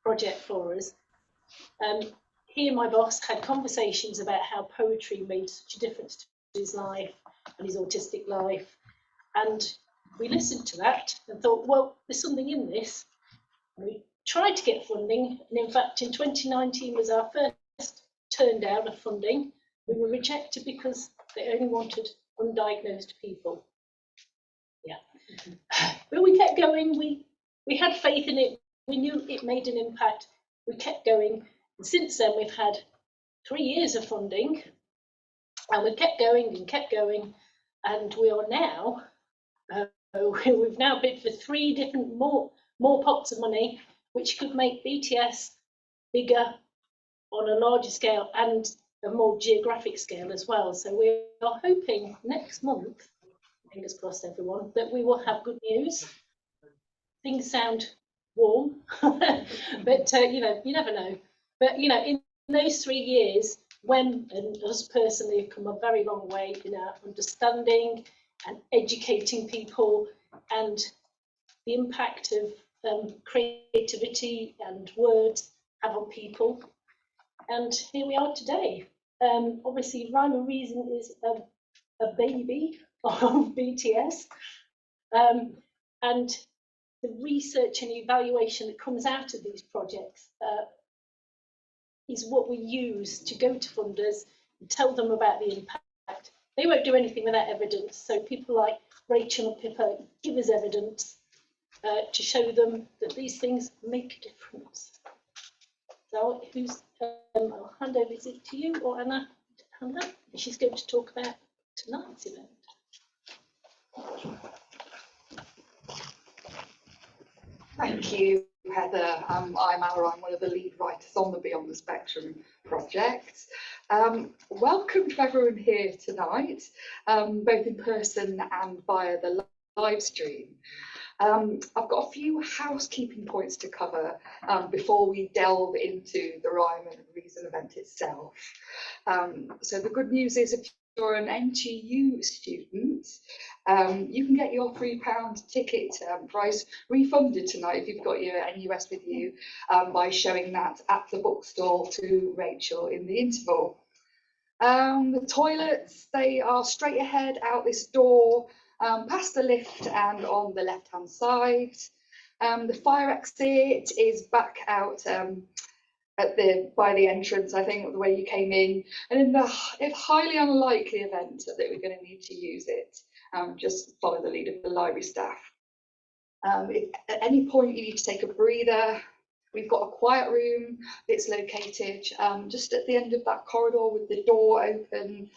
project for us. He and my boss had conversations about how poetry made such a difference to his life and his autistic life. And we listened to that and thought, well, there's something in this. And we tried to get funding. And in fact, in 2019 was our first turn down of funding. We were rejected because they only wanted undiagnosed people. Yeah. But we kept going. We had faith in it. We knew it made an impact. We kept going. And since then, we've had 3 years of funding. And we've kept going and kept going. And we are now, we've now bid for 3 different more pots of money, which could make BTS bigger on a larger scale and a more geographic scale as well. So we are hoping next month, fingers crossed everyone, that we will have good news. Things sound warm, but you know, you never know. But you know, in those 3 years, when and us personally have come a very long way in our understanding and educating people, and the impact of creativity and words have on people. And here we are today. Obviously, Rhyme and Reason is a baby of BTS, and the research and evaluation that comes out of these projects is what we use to go to funders and tell them about the impact. They won't do anything without evidence, so people like Rachel and Pippa give us evidence to show them that these things make a difference. So I'll hand over to you or Anna. Hannah, she's going to talk about tonight's event. Thank you, Heather. I'm Anna. I'm one of the lead writers on the Beyond the Spectrum project. Welcome to everyone here tonight, both in person and via the live stream. I've got a few housekeeping points to cover before we delve into the Rhyme and Reason event itself. So the good news is, if you're an NTU student, you can get your £3 ticket price refunded tonight if you've got your NUS with you by showing that at the bookstall to Rachel in the interval. The toilets, they are straight ahead out this door, past the lift and on the left-hand side. The fire exit is back out by the entrance, I think, the way you came in. And in the highly unlikely event that we're going to need to use it, just follow the lead of the library staff. If at any point you need to take a breather, we've got a quiet room that's located just at the end of that corridor with the door open.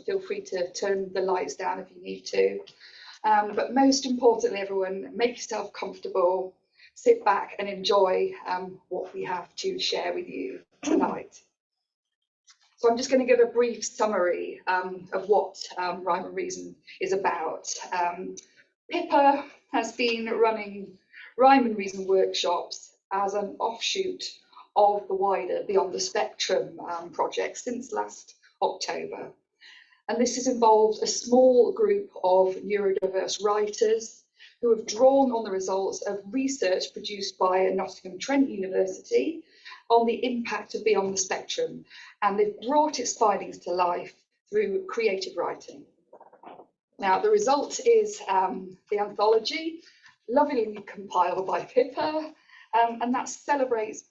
Feel free to turn the lights down if you need to. But most importantly, everyone, make yourself comfortable, sit back and enjoy what we have to share with you tonight. So I'm just going to give a brief summary of what Rhyme and Reason is about. Pippa has been running Rhyme and Reason workshops as an offshoot of the wider Beyond the Spectrum project since last October. And this has involved a small group of neurodiverse writers who have drawn on the results of research produced by Nottingham Trent University on the impact of Beyond the Spectrum, and they've brought its findings to life through creative writing. Now, the result is the anthology, lovingly compiled by Pippa, and that celebrates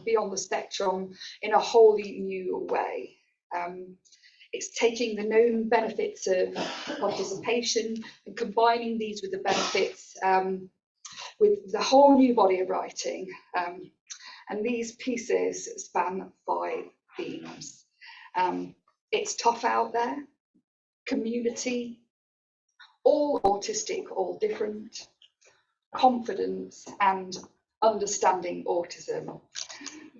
Beyond the Spectrum in a wholly new way. It's taking the known benefits of participation and combining these with the benefits with the whole new body of writing. And these pieces span 5 themes. It's tough out there, community, all autistic, all different, confidence, and understanding autism.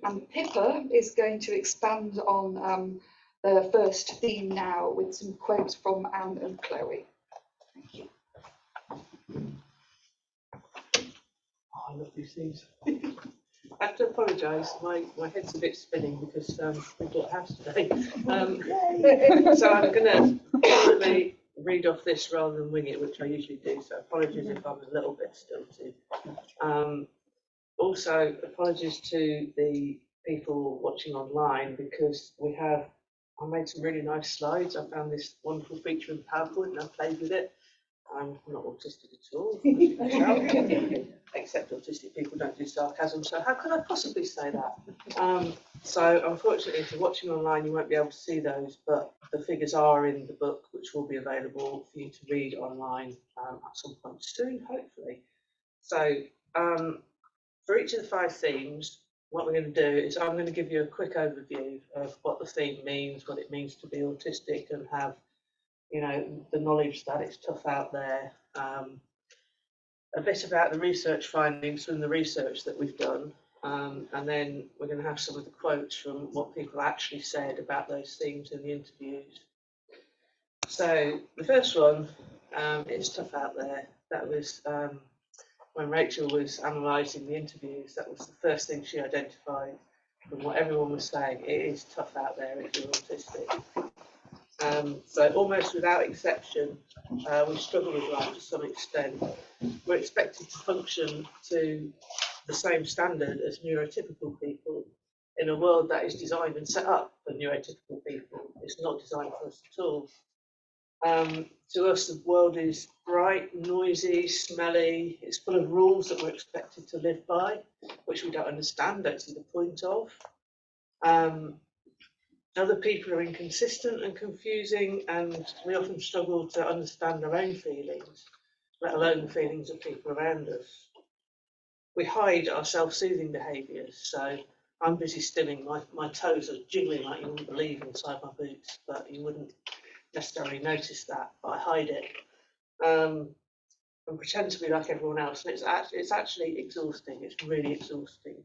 And Pippa is going to expand on the first theme now with some quotes from Anne and Chloe. Thank you. Oh, I love these things. I have to apologise, my head's a bit spinning because we bought a house today. So I'm going to probably read off this rather than wing it, which I usually do, so apologies if I'm a little bit stilted. Also, apologies to the people watching online because I made some really nice slides. I found this wonderful feature in PowerPoint and I played with it. I'm not autistic at all, as you can tell, except autistic people don't do sarcasm, so how could I possibly say that? So unfortunately, if you're watching online, you won't be able to see those, but the figures are in the book, which will be available for you to read online at some point soon, hopefully. So for each of the 5 themes, what we're going to do is I'm going to give you a quick overview of what the theme means, what it means to be autistic, and have the knowledge that it's tough out there, a bit about the research findings from the research that we've done, and then we're going to have some of the quotes from what people actually said about those themes in the interviews. So the first one, it's tough out there. That was when Rachel was analysing the interviews, that was the first thing she identified from what everyone was saying. It is tough out there if you're autistic. So almost without exception, we struggle with life to some extent. We're expected to function to the same standard as neurotypical people in a world that is designed and set up for neurotypical people. It's not designed for us at all. To us, the world is bright, noisy, smelly. It's full of rules that we're expected to live by, which we don't understand, don't see the point of. Other people are inconsistent and confusing, and we often struggle to understand our own feelings, let alone the feelings of people around us. We hide our self-soothing behaviours, so I'm busy stimming, my toes are jiggling like you wouldn't believe inside my boots, but you wouldn't necessarily notice that, but I hide it and pretend to be like everyone else, and it's actually exhausting. It's really exhausting.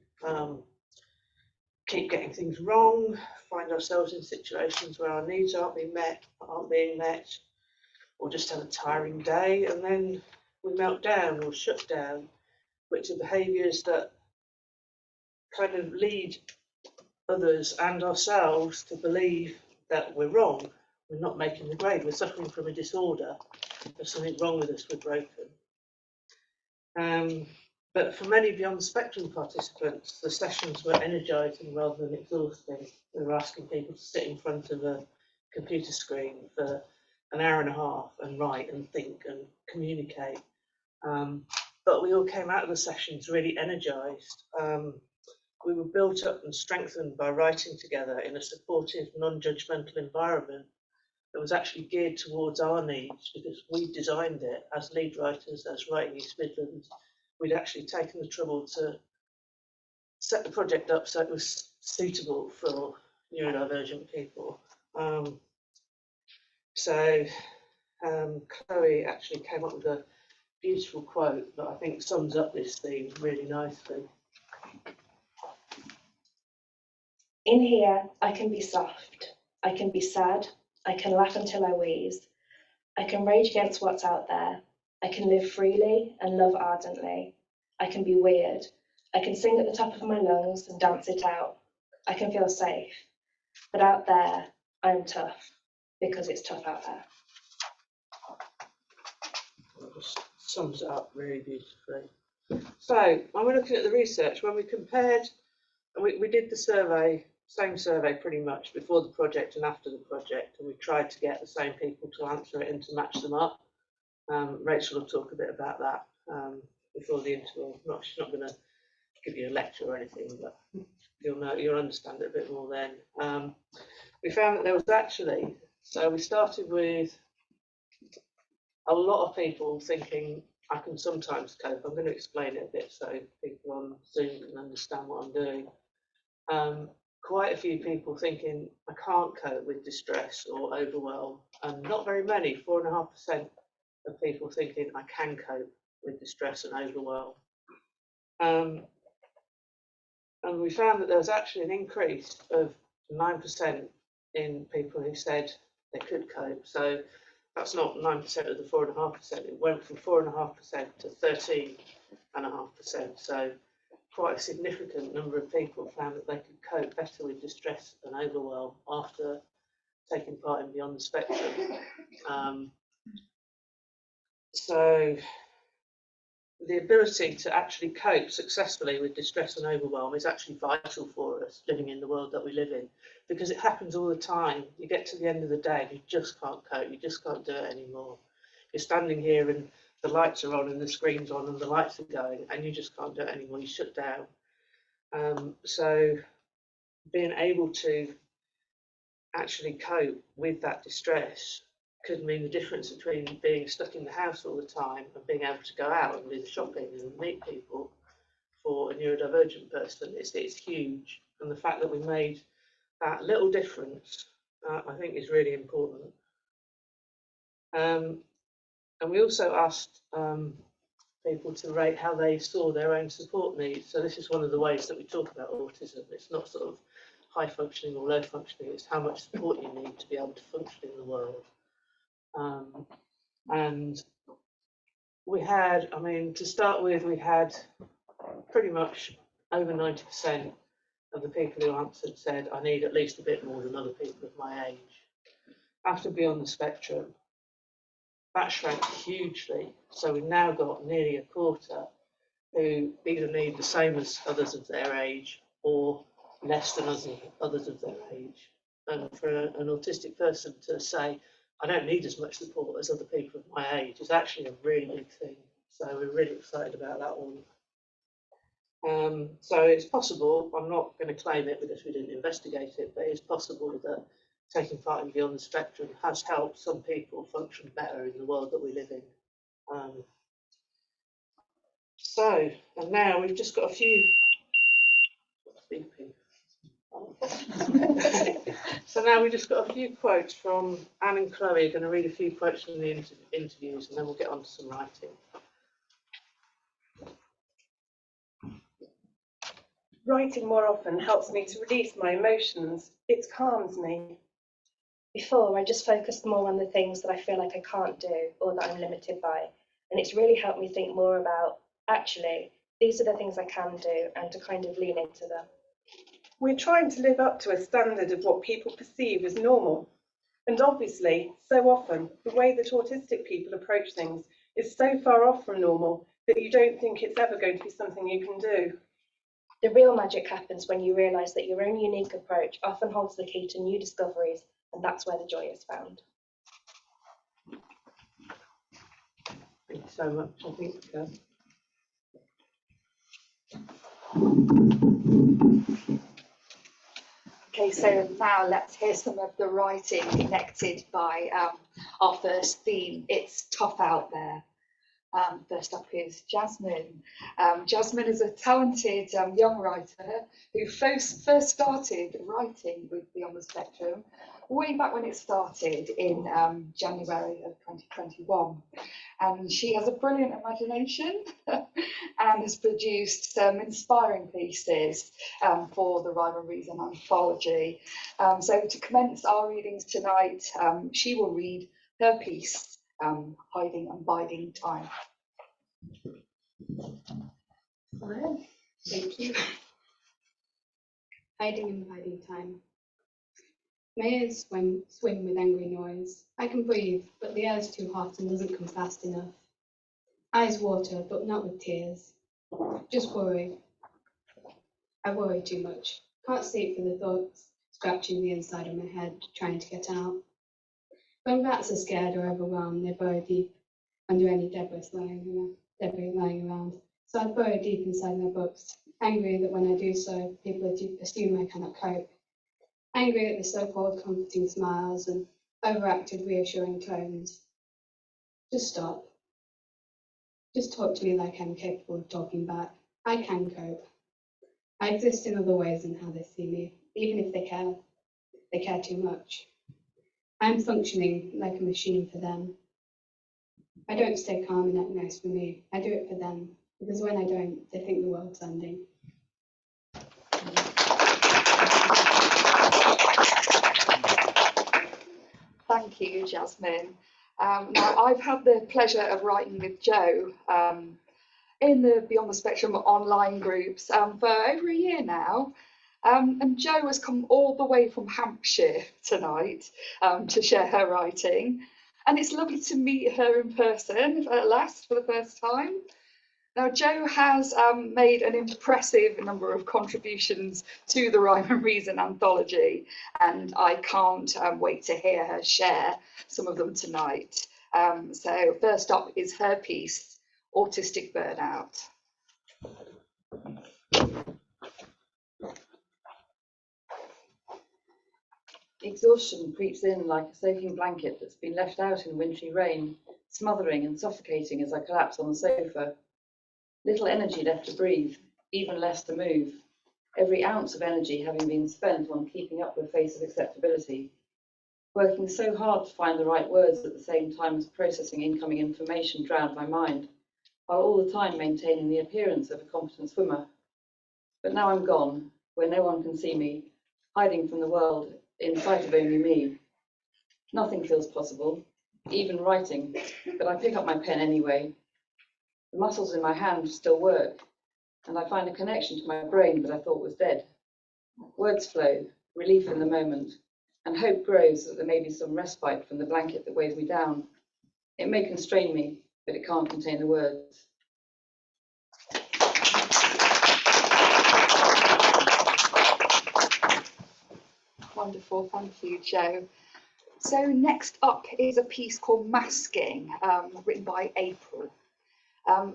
Keep getting things wrong, find ourselves in situations where our needs aren't being met, or just have a tiring day, and then we melt down or shut down, which are behaviours that kind of lead others and ourselves to believe that we're wrong, we're not making the grade, we're suffering from a disorder, there's something wrong with us, we're broken. But for many beyond the spectrum participants, the sessions were energising rather than exhausting. We were asking people to sit in front of a computer screen for an hour and a half and write and think and communicate. But we all came out of the sessions really energised. We were built up and strengthened by writing together in a supportive, non-judgmental environment that was actually geared towards our needs, because we designed it as lead writers, as Writing East Midlands. We'd actually taken the trouble to set the project up so it was suitable for neurodivergent people. Chloe actually came up with a beautiful quote that I think sums up this theme really nicely. In here, I can be soft, I can be sad, I can laugh until I wheeze, I can rage against what's out there, I can live freely and love ardently, I can be weird, I can sing at the top of my lungs and dance it out, I can feel safe, but out there, I'm tough, because it's tough out there. That just sums it up really beautifully. So when we're looking at the research, when we compared, we did the survey, same survey pretty much before the project and after the project, and we tried to get the same people to answer it and to match them up. Rachel will talk a bit about that before the interval. She's not going to give you a lecture or anything, but you'll understand it a bit more then. We found that there was actually, so we started with a lot of people thinking, I can sometimes cope. I'm going to explain it a bit so people on Zoom can understand what I'm doing. Quite a few people thinking, I can't cope with distress or overwhelm, and not very many, 4.5% of people thinking, I can cope with distress and overwhelm. And we found that there was actually an increase of 9% in people who said they could cope. So that's not 9% of the 4.5%. It went from 4.5% to 13.5%. So quite a significant number of people found that they could cope better with distress and overwhelm after taking part in Beyond the Spectrum. So the ability to actually cope successfully with distress and overwhelm is actually vital for us living in the world that we live in, because it happens all the time. You get to the end of the day and you just can't cope, you just can't do it anymore. You're standing here and the lights are on and the screen's on and the lights are going and you just can't do it anymore, you shut down. So being able to actually cope with that distress could mean the difference between being stuck in the house all the time and being able to go out and do the shopping and meet people. For a neurodivergent person, it's huge, and the fact that we made that little difference, I think, is really important. And we also asked people to rate how they saw their own support needs. So this is one of the ways that we talk about autism. It's not sort of high functioning or low functioning, it's how much support you need to be able to function in the world. And we had, I mean, to start with, we had pretty much over 90% of the people who answered said, I need at least a bit more than other people of my age. After Beyond the Spectrum, that shrank hugely. So we've now got nearly a quarter who either need the same as others of their age or less than others of their age. And for an autistic person to say, I don't need as much support as other people of my age is actually a really big thing. So we're really excited about that one. So it's possible, I'm not going to claim it because we didn't investigate it, but it's possible that taking part in Beyond the Spectrum has helped some people function better in the world that we live in. And now we've just got a few. So now we've just got a few quotes from Anne and Chloe. Are going to read a few quotes from the interviews, and then we'll get on to some writing. Writing more often helps me to release my emotions. It calms me. Before, I just focused more on the things that I feel like I can't do or that I'm limited by. And it's really helped me think more about, actually, these are the things I can do, and to kind of lean into them. We're trying to live up to a standard of what people perceive as normal. And obviously, so often, the way that autistic people approach things is so far off from normal that you don't think it's ever going to be something you can do. The real magic happens when you realise that your own unique approach often holds the key to new discoveries, and that's where the joy is found. Thank you so much. I think. Okay, so now let's hear some of the writing connected by our first theme. It's tough out there. First up is Jasmine. Jasmine is a talented young writer who first started writing with Beyond the Spectrum way back when it started in January of 2021. And she has a brilliant imagination and has produced some inspiring pieces for the Rhyme and Reason anthology. So to commence our readings tonight, she will read her piece, Hiding and Biding Time. Thank you. Hiding and biding time. My ears swim with angry noise. I can breathe, but the air's too hot and doesn't come fast enough. Eyes water, but not with tears. Just worry. I worry too much. Can't sleep for the thoughts scratching the inside of my head, trying to get out. When rats are scared or overwhelmed, they burrow deep under any debris lying around. So I burrow deep inside my books, angry that when I do so, people assume I cannot cope. Angry at the so-called comforting smiles and overacted reassuring tones. Just stop. Just talk to me like I'm capable of talking back. I can cope. I exist in other ways than how they see me, even if they care. They care too much. I'm functioning like a machine for them. I don't stay calm and act nice for me. I do it for them, because when I don't, they think the world's ending. Thank you, Jasmine. Now, I've had the pleasure of writing with Jo in the Beyond the Spectrum online groups for over a year now. And Jo has come all the way from Hampshire tonight to share her writing. And it's lovely to meet her in person at last for the first time. Now, Jo has made an impressive number of contributions to the Rhyme and Reason anthology, and I can't wait to hear her share some of them tonight. So first up is her piece, Autistic Burnout. Exhaustion creeps in like a soaking blanket that's been left out in wintry rain, smothering and suffocating as I collapse on the sofa. Little energy left to breathe, even less to move. Every ounce of energy having been spent on keeping up with face of acceptability. Working so hard to find the right words at the same time as processing incoming information drowned my mind, while all the time maintaining the appearance of a competent swimmer. But now I'm gone, where no one can see me, hiding from the world, in sight of only me. Nothing feels possible, even writing, but I pick up my pen anyway. The muscles in my hand still work, and I find a connection to my brain that I thought was dead. Words flow, relief in the moment, and hope grows that there may be some respite from the blanket that weighs me down. It may constrain me, but it can't contain the words. Wonderful, thank you, Jo. So next up is a piece called Masking, written by April.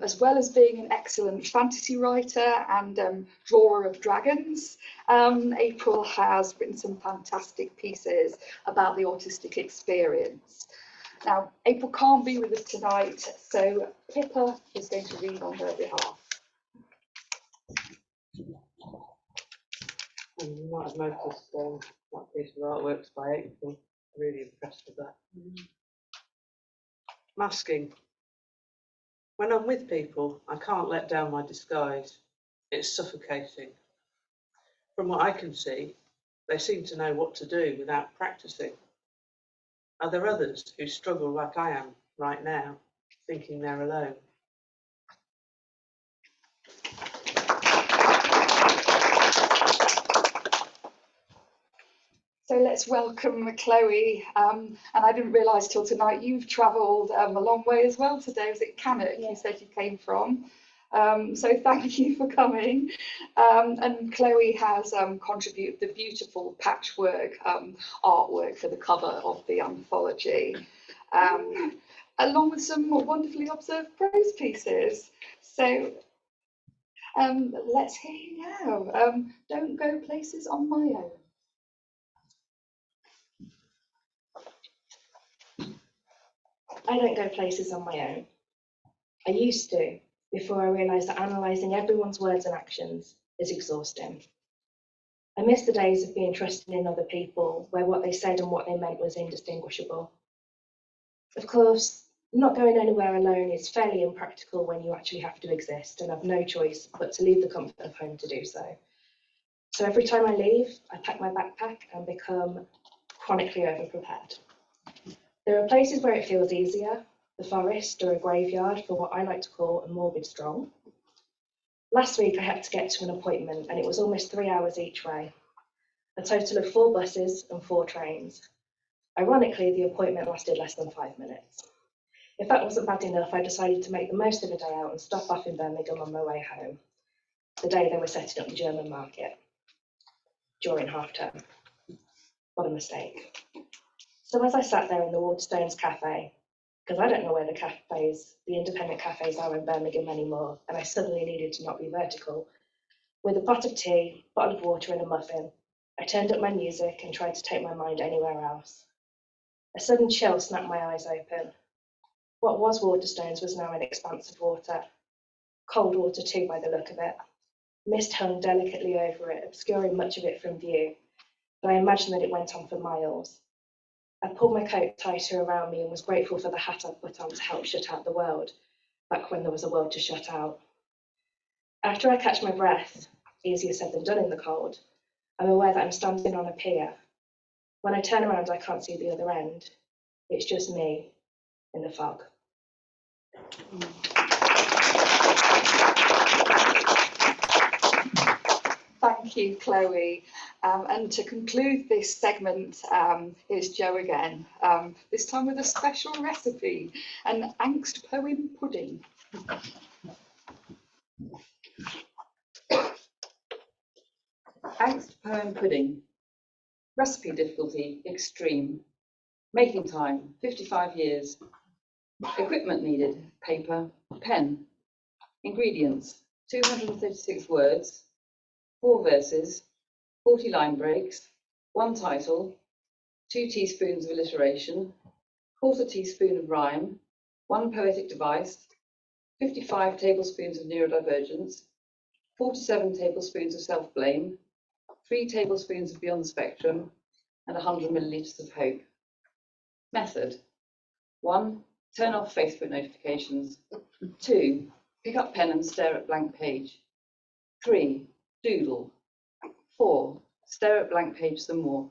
As well as being an excellent fantasy writer and drawer of dragons, April has written some fantastic pieces about the autistic experience. Now, April can't be with us tonight, so Pippa is going to read on her behalf. And you might have noticed that piece of artwork's by April. Really impressed with that. Masking. When I'm with people, I can't let down my disguise. It's suffocating. From what I can see, they seem to know what to do without practicing. Are there others who struggle like I am right now, thinking they're alone? So let's welcome Chloe. And I didn't realise till tonight you've travelled a long way as well today. Was it Cannock you said you came from? So thank you for coming. And Chloe has contributed the beautiful patchwork artwork for the cover of the anthology, along with some wonderfully observed prose pieces. So let's hear you now. Don't go places on my own. I don't go places on my own. I used to, before I realised that analysing everyone's words and actions is exhausting. I miss the days of being trusted in other people, where what they said and what they meant was indistinguishable. Of course, not going anywhere alone is fairly impractical when you actually have to exist and have no choice but to leave the comfort of home to do so. So every time I leave, I pack my backpack and become chronically overprepared. There are places where it feels easier, the forest or a graveyard for what I like to call a morbid stroll. Last week I had to get to an appointment and it was almost 3 hours each way, a total of 4 buses and 4 trains. Ironically, the appointment lasted less than 5 minutes. If that wasn't bad enough, I decided to make the most of a day out and stop off in Birmingham on my way home, the day they were setting up the German market, during half term. What a mistake. So as I sat there in the Waterstones cafe, because I don't know where the independent cafes are in Birmingham anymore, and I suddenly needed to not be vertical, with a pot of tea, bottle of water and a muffin, I turned up my music and tried to take my mind anywhere else. A sudden chill snapped my eyes open. What was Waterstones was now an expanse of water. Cold water too by the look of it. Mist hung delicately over it, obscuring much of it from view, but I imagined that it went on for miles. I pulled my coat tighter around me and was grateful for the hat I'd put on to help shut out the world, back when there was a world to shut out. After I catch my breath, easier said than done in the cold, I'm aware that I'm standing on a pier. When I turn around, I can't see the other end. It's just me in the fog. Thank you, Chloe. And to conclude this segment, here's Jo again, this time with a special recipe, an angst poem pudding. Poem pudding. Recipe difficulty extreme. Making time 55 years. Equipment needed paper, pen. Ingredients 236 words, 4 verses, 40 line breaks, 1 title, 2 teaspoons of alliteration, 1/4 teaspoon of rhyme, 1 poetic device, 55 tablespoons of neurodivergence, 47 tablespoons of self-blame, 3 tablespoons of beyond the spectrum, and 100 millilitres of hope. Method. 1. Turn off Facebook notifications. 2. Pick up pen and stare at blank page. 3. Doodle. 4. Stare at blank page some more.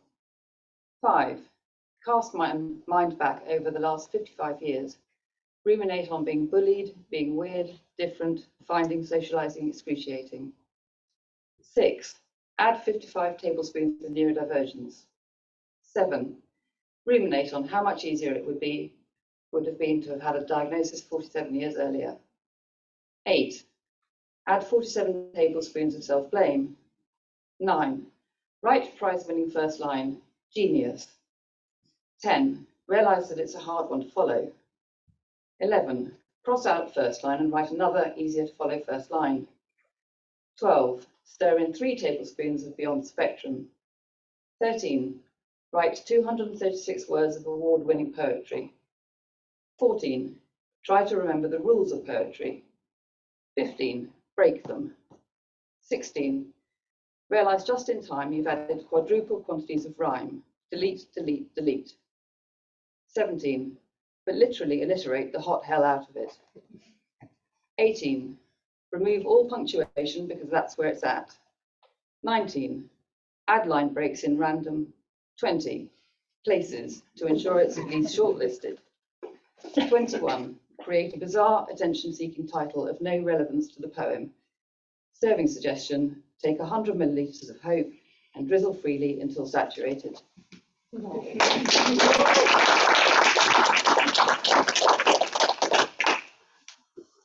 5. Cast my mind back over the last 55 years. Ruminate on being bullied, being weird, different, finding socializing excruciating. 6. Add 55 tablespoons of neurodivergence. 7. Ruminate on how much easier it would have been to have had a diagnosis 47 years earlier. 8. Add 47 tablespoons of self-blame. 9. Write prize-winning first line, genius. 10. Realize that it's a hard one to follow. 11. Cross out first line and write another easier to follow first line. 12. Stir in 3 tablespoons of beyond the spectrum. 13. Write 236 words of award-winning poetry. 14. Try to remember the rules of poetry. 15. Break them. 16. Realize just in time you've added quadruple quantities of rhyme. Delete, delete, delete. 17. But literally alliterate the hot hell out of it. 18. Remove all punctuation because that's where it's at. 19. Add line breaks in random. 20. Places to ensure it's at least shortlisted. 21. Create a bizarre, attention-seeking title of no relevance to the poem. Serving suggestion, take 100 millilitres of hope and drizzle freely until saturated.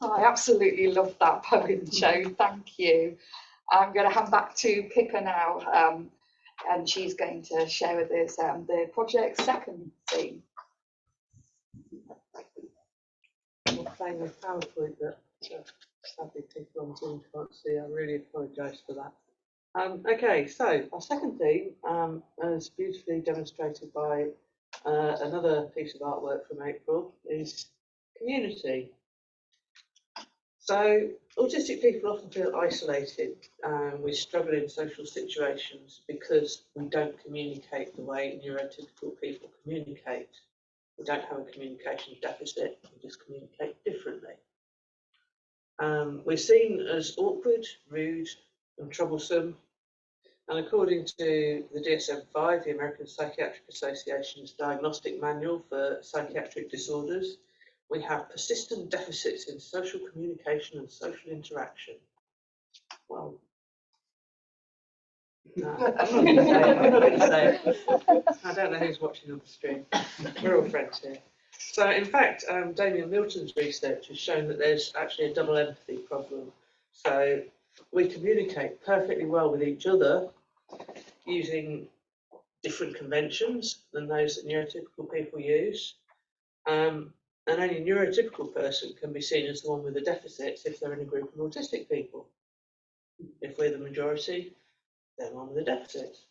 I absolutely love that poem, Jo. Thank you. I'm going to hand back to Pippa now, and she's going to share with us the project's second theme. I'm playing a PowerPoint that sadly people on Zoom can't see. I really apologise for that. Okay, so our second theme, as beautifully demonstrated by another piece of artwork from April, is community. So autistic people often feel isolated. We struggle in social situations because we don't communicate the way neurotypical people communicate. We don't have a communication deficit, we just communicate differently. We're seen as awkward, rude and troublesome. And according to the DSM-5, the American Psychiatric Association's diagnostic manual for psychiatric disorders, we have persistent deficits in social communication and social interaction. Well, no, I'm not going to say it. I don't know who's watching on the stream. We're all friends here. So, in fact, Damien Milton's research has shown that there's actually a double empathy problem. So, we communicate perfectly well with each other using different conventions than those that neurotypical people use. And any neurotypical person can be seen as the one with the deficits if they're in a group of autistic people. If we're the majority, they're the one with the deficits.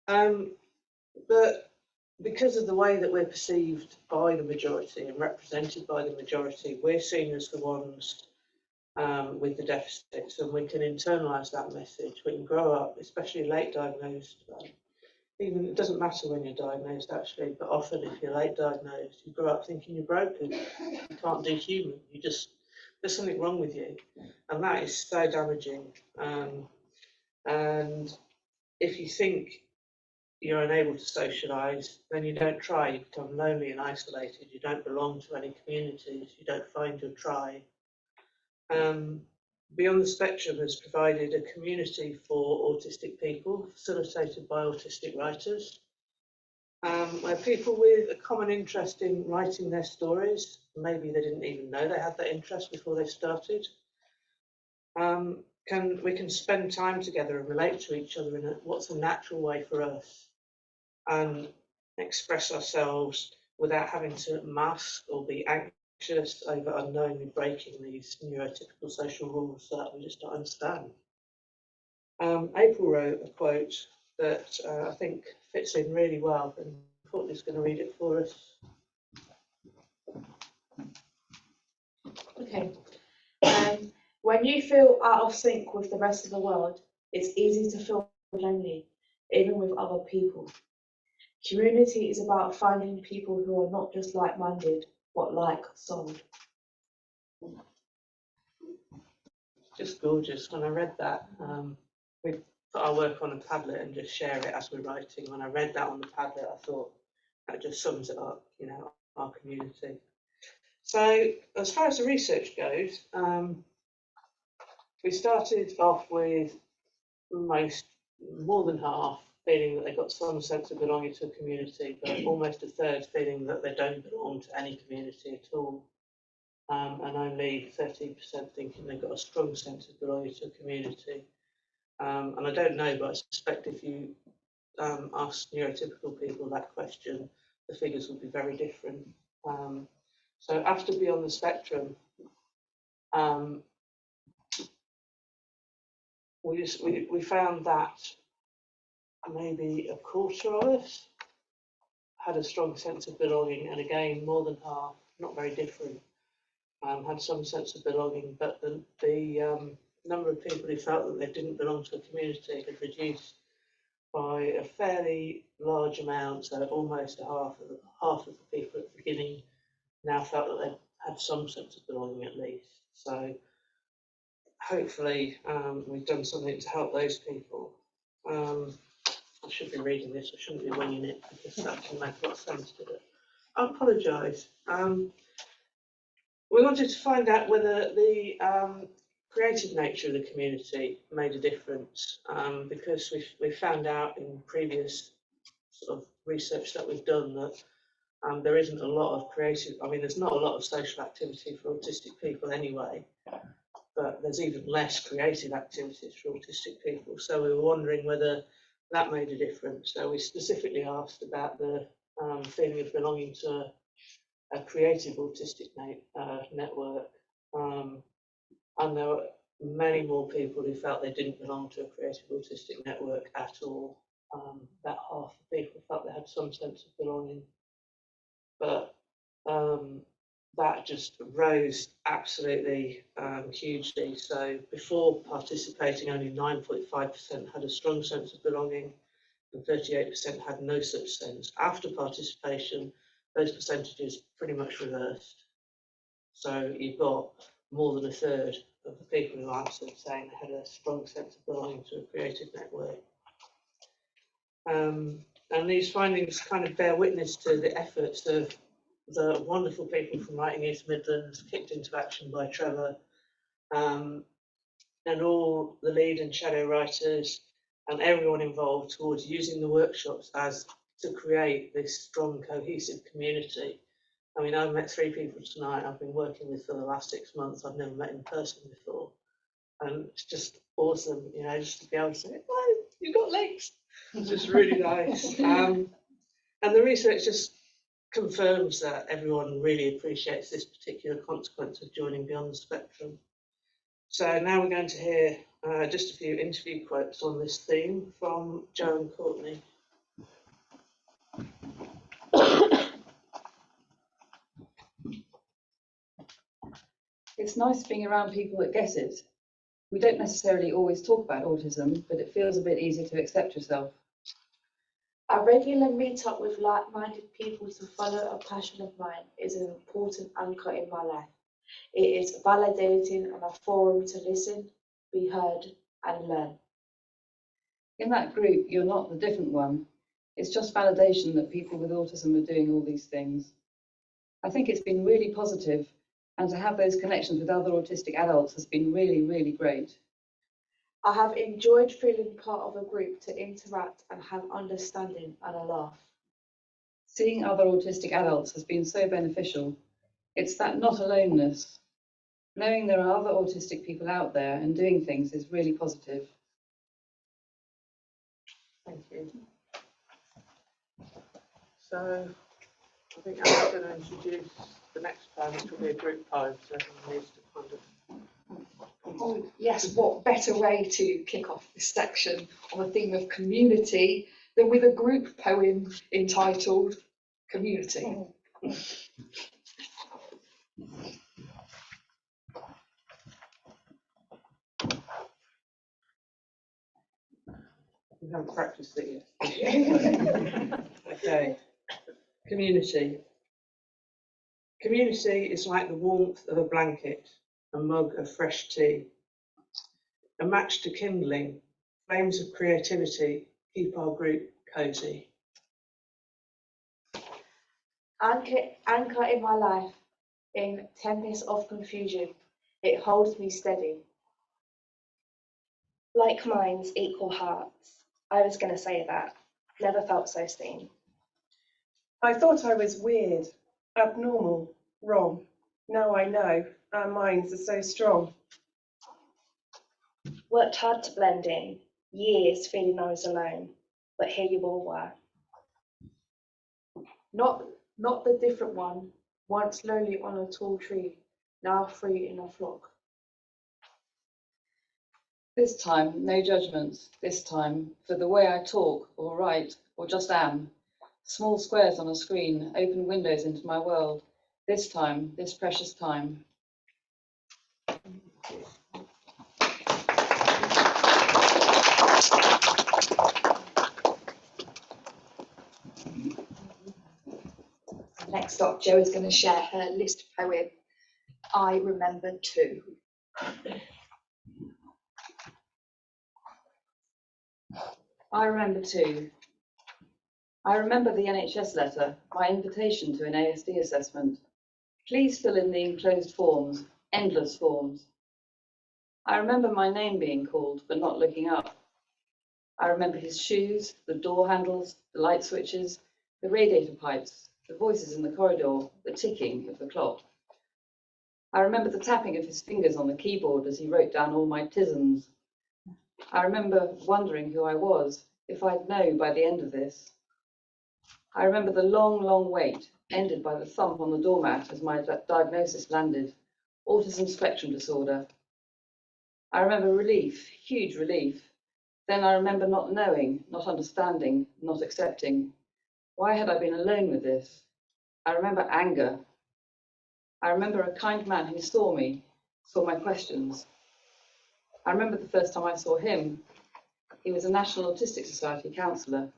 But because of the way that we're perceived by the majority and represented by the majority, we're seen as the ones with the deficits, and we can internalise that message. We can grow up, especially late diagnosed. Even it doesn't matter when you're diagnosed actually, but often if you're late diagnosed, you grow up thinking you're broken, you can't do human, there's something wrong with you, and that is so damaging. And if you think you're unable to socialise, then you don't try, you become lonely and isolated, you don't belong to any communities, you don't find your tribe. Beyond the Spectrum has provided a community for autistic people, facilitated by autistic writers, where people with a common interest in writing their stories, maybe they didn't even know they had that interest before they started, we can spend time together and relate to each other in what's a natural way for us, and express ourselves without having to mask or be anxious over unknowingly breaking these neurotypical social rules that we just don't understand. April wrote a quote that I think fits in really well, and Courtney's going to read it for us. Okay. When you feel out of sync with the rest of the world, it's easy to feel lonely, even with other people. Community is about finding people who are not just like-minded, but like-souled. Just gorgeous. When I read that, we put our work on a Padlet and just share it as we're writing. When I read that on the Padlet, I thought that just sums it up, you know, our community. So as far as the research goes, we started off with more than half feeling that they got some sense of belonging to a community, but almost a third feeling that they don't belong to any community at all. And only 13% thinking they've got a strong sense of belonging to a community. And I don't know, but I suspect if you ask neurotypical people that question, the figures would be very different. So after Beyond the Spectrum, we found that maybe a quarter of us had a strong sense of belonging, and again, more than half, not very different, had some sense of belonging, but the number of people who felt that they didn't belong to a community had reduced by a fairly large amount, so almost half of the people at the beginning now felt that they had some sense of belonging at least. So hopefully we've done something to help those people. I should be reading this, I shouldn't be winging it, because that can make a lot of sense to it. I apologise. We wanted to find out whether the creative nature of the community made a difference, because we found out in previous sort of research that we've done that there isn't a lot of creative, I mean, there's not a lot of social activity for autistic people anyway, but there's even less creative activities for autistic people. So we were wondering whether that made a difference. So we specifically asked about the feeling of belonging to a creative autistic network. And there were many more people who felt they didn't belong to a creative autistic network at all. About half the people felt they had some sense of belonging. But that just rose absolutely hugely. So before participating, only 9.5% had a strong sense of belonging, and 38% had no such sense. After participation, those percentages pretty much reversed. So you've got more than a third of the people who answered saying they had a strong sense of belonging to a creative network. And these findings kind of bear witness to the efforts of the wonderful people from Writing East Midlands, kicked into action by Trevor, and all the lead and shadow writers and everyone involved towards using the workshops as to create this strong, cohesive community. I mean, I've met 3 people tonight I've been working with for the last 6 months. I've never met in person before. And it's just awesome, you know, just to be able to say, oh, you've got legs. It's just really nice. And the research just confirms that everyone really appreciates this particular consequence of joining Beyond the Spectrum. So now we're going to hear just a few interview quotes on this theme from Jo and Courtney. It's nice being around people that get it. We don't necessarily always talk about autism, but it feels a bit easier to accept yourself. A regular meet-up with like-minded people to follow a passion of mine is an important anchor in my life. It is validating and a forum to listen, be heard, and learn. In that group, you're not the different one. It's just validation that people with autism are doing all these things. I think it's been really positive, and to have those connections with other autistic adults has been really, really great. I have enjoyed feeling part of a group to interact and have understanding and a laugh. Seeing other autistic adults has been so beneficial. It's that not aloneness. Knowing there are other autistic people out there and doing things is really positive. Thank you. So I think I'm going to introduce the next poem, which will be a group poem, so everyone needs to kind of. Oh, yes, what better way to kick off this section on the theme of community than with a group poem entitled Community. We haven't practiced it yet. Okay. Community. Community is like the warmth of a blanket, a mug of fresh tea, a match to kindling, flames of creativity keep our group cosy. Anchor in my life, in tempest of confusion, it holds me steady. Like minds, equal hearts. I was going to say that. Never felt so seen. I thought I was weird, abnormal, wrong. Now I know our minds are so strong. Worked hard to blend in, years feeling I was alone, but here you all were. Not the different one, once lonely on a tall tree, now free in a flock. This time, no judgments, this time, for the way I talk or write or just am. Small squares on a screen open windows into my world. This time, this precious time. Next up, Jo is going to share her list poem, I Remember Too. I remember too. I remember the NHS letter, my invitation to an ASD assessment. Please fill in the enclosed forms, endless forms. I remember my name being called, but not looking up. I remember his shoes, the door handles, the light switches, the radiator pipes, the voices in the corridor, the ticking of the clock. I remember the tapping of his fingers on the keyboard as he wrote down all my tisms. I remember wondering who I was, if I'd know by the end of this. I remember the long, long wait, ended by the thump on the doormat as my diagnosis landed, autism spectrum disorder. I remember relief, huge relief. Then I remember not knowing, not understanding, not accepting. Why had I been alone with this? I remember anger. I remember a kind man who saw me, saw my questions. I remember the first time I saw him. He was a National Autistic Society counsellor.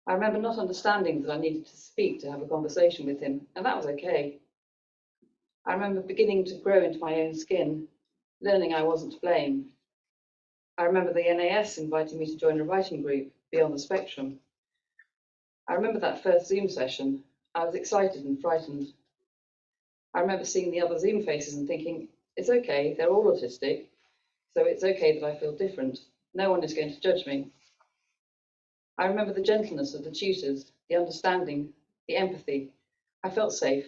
I remember not understanding that I needed to speak to have a conversation with him, and that was okay. I remember beginning to grow into my own skin, learning I wasn't to blame. I remember the NAS inviting me to join a writing group, Beyond the Spectrum. I remember that first Zoom session. I was excited and frightened. I remember seeing the other Zoom faces and thinking, it's okay, they're all autistic, so it's okay that I feel different. No one is going to judge me. I remember the gentleness of the tutors, the understanding, the empathy. I felt safe.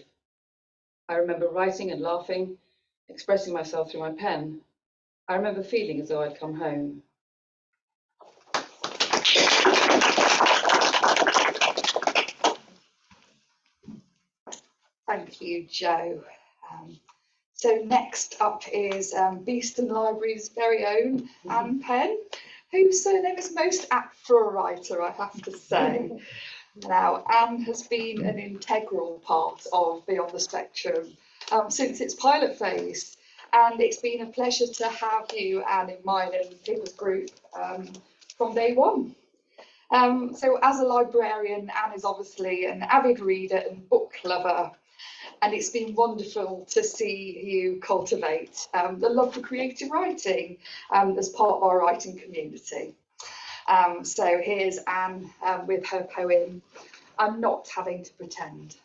I remember writing and laughing, expressing myself through my pen. I remember feeling as though I'd come home. Thank you, Jo. So next up is Beeston Library's very own Anne Penn, whose surname is most apt for a writer, I have to say. Now, Anne has been an integral part of Beyond the Spectrum since its pilot phase, and it's been a pleasure to have you, Anne, in mine and people's group from day one. So as a librarian, Anne is obviously an avid reader and book lover, and it's been wonderful to see you cultivate the love for creative writing as part of our writing community. So here's Anne with her poem, I'm Not Having to Pretend.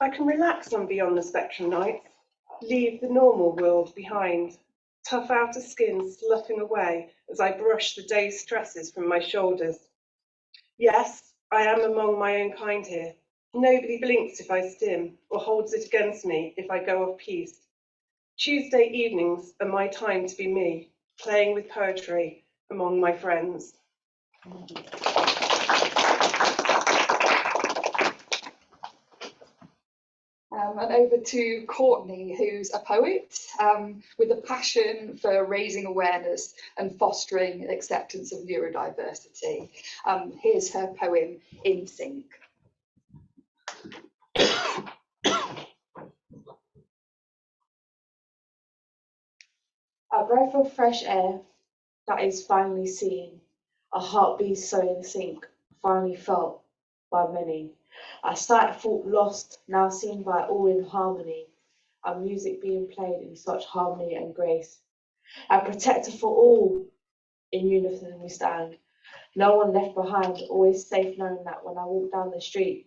I can relax on Beyond the Spectrum nights, leave the normal world behind, tough outer skin sloughing away as I brush the day's stresses from my shoulders. Yes, I am among my own kind here, Nobody blinks if I stim, or holds it against me if I go off piste. Tuesday evenings are my time to be me, playing with poetry among my friends. And over to Courtney, who's a poet with a passion for raising awareness and fostering acceptance of neurodiversity. Here's her poem, In Sync. A breath of fresh air that is finally seen, a heartbeat so in sync, finally felt by many. A sight thought lost, now seen by all in harmony, a music being played in such harmony and grace. A protector for all, in unison we stand, no one left behind, always safe knowing that when I walk down the street,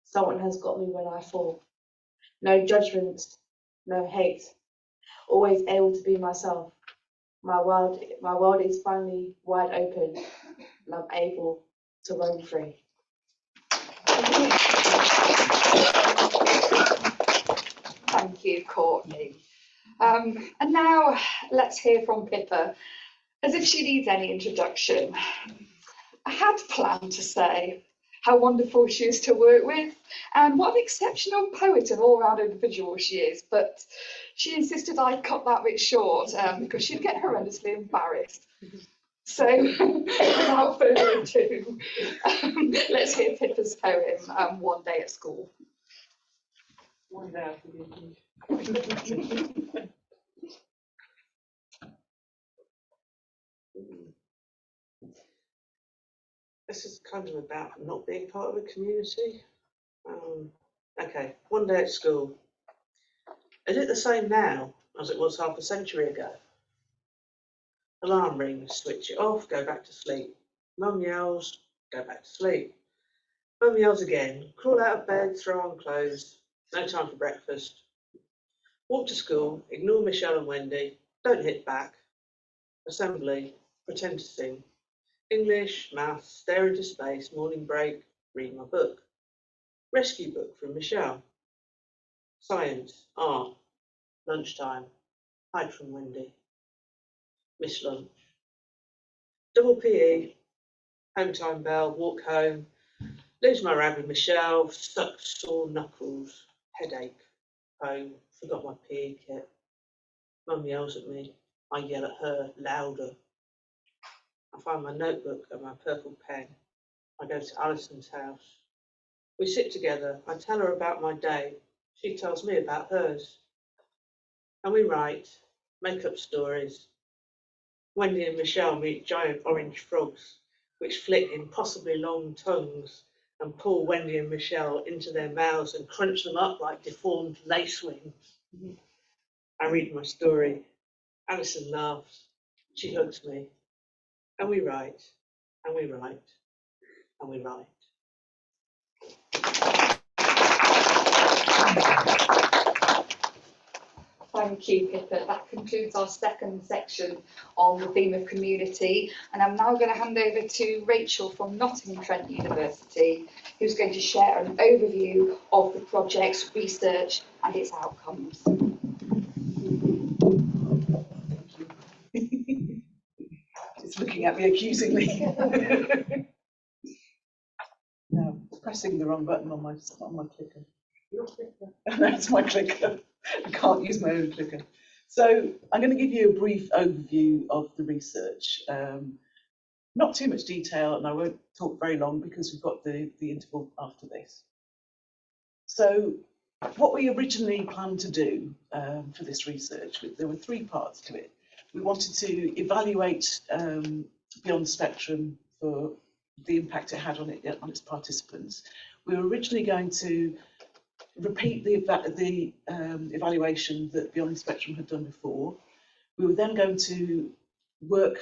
someone has got me when I fall. No judgment, no hate, always able to be myself. My world is finally wide open, and I'm able to roam free. Thank you, Courtney. And now let's hear from Pippa, as if she needs any introduction. I had planned to say how wonderful she is to work with and what an exceptional poet and all-round individual she is, but she insisted I cut that bit short because she'd get horrendously embarrassed. So without further ado, let's hear Pippa's poem, One Day at School. One day after This is kind of about not being part of a community. Okay, one day at school. Is it the same now as it was half a century ago? Alarm rings, switch it off, go back to sleep. Mum yells, go back to sleep. Mum yells again, crawl out of bed, throw on clothes. No time for breakfast. Walk to school, ignore Michelle and Wendy, don't hit back. Assembly, pretend to sing. English, maths, stare into space, morning break, read my book. Rescue book from Michelle. Science, art, lunchtime, hide from Wendy. Miss lunch. Double PE, home time bell, walk home, lose my rag with Michelle, stuck sore knuckles, headache, home, forgot my PE kit. Mum yells at me, I yell at her, louder. I find my notebook and my purple pen. I go to Alison's house. We sit together, I tell her about my day, she tells me about hers. And we write, make up stories. Wendy and Michelle meet giant orange frogs, which flick impossibly long tongues and pull Wendy and Michelle into their mouths and crunch them up like deformed lace wings. I read my story. Alison laughs. She hugs me. And we write, and we write, and we write. Thank you, Pippa. That concludes our second section on the theme of community. And I'm now going to hand over to Rachel from Nottingham Trent University, who's going to share an overview of the project's research and its outcomes. It's looking at me accusingly. No, pressing the wrong button on my clicker. Your clicker? No, it's my clicker. I can't use my own clicker. So I'm going to give you a brief overview of the research. Not too much detail, and I won't talk very long because we've got the interval after this. So what we originally planned to do for this research, there were three parts to it. We wanted to evaluate Beyond the Spectrum for the impact it had on its participants. We were originally going to repeat the evaluation that Beyond the Spectrum had done before. We were then going to work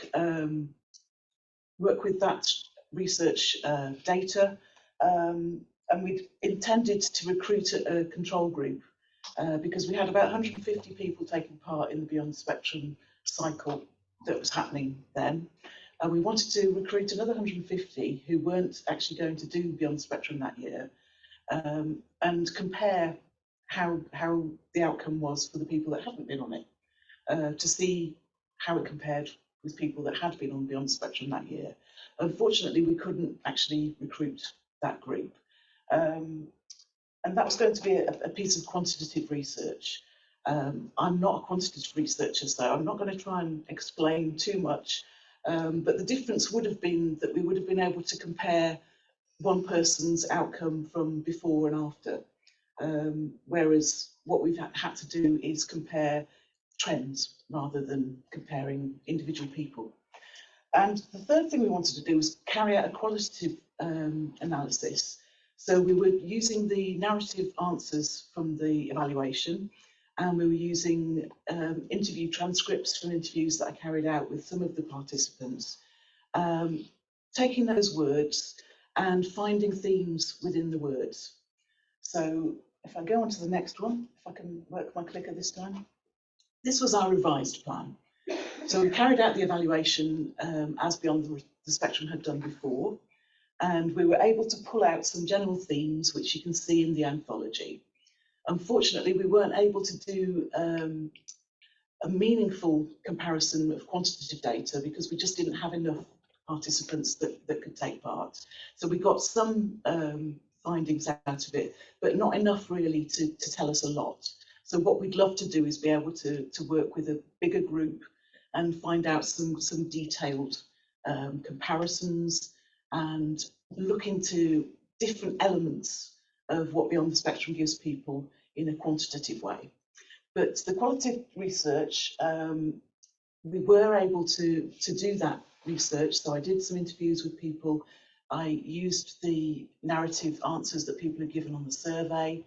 with that research data, and we intended to recruit a control group because we had about 150 people taking part in the Beyond the Spectrum cycle that was happening then. And we wanted to recruit another 150 who weren't actually going to do Beyond the Spectrum that year, and compare how the outcome was for the people that hadn't been on it, to see how it compared with people that had been on Beyond the Spectrum that year. Unfortunately, we couldn't actually recruit that group. And that was going to be a piece of quantitative research. I'm not a quantitative researcher, so I'm not going to try and explain too much, but the difference would have been that we would have been able to compare one person's outcome from before and after, whereas what we've had to do is compare trends rather than comparing individual people. And the third thing we wanted to do was carry out a qualitative analysis. So we were using the narrative answers from the evaluation, and we were using interview transcripts from interviews that I carried out with some of the participants, taking those words and finding themes within the words. So if I go on to the next one, if I can work my clicker this time. This was our revised plan. So we carried out the evaluation as Beyond the Spectrum had done before, and we were able to pull out some general themes which you can see in the anthology. Unfortunately, we weren't able to do a meaningful comparison of quantitative data because we just didn't have enough participants that could take part. So we got some findings out of it, but not enough really to tell us a lot. So what we'd love to do is be able to work with a bigger group and find out some detailed comparisons and look into different elements of what Beyond the Spectrum gives people in a quantitative way. But the qualitative research, we were able to do that research. So I did some interviews with people. I used the narrative answers that people had given on the survey,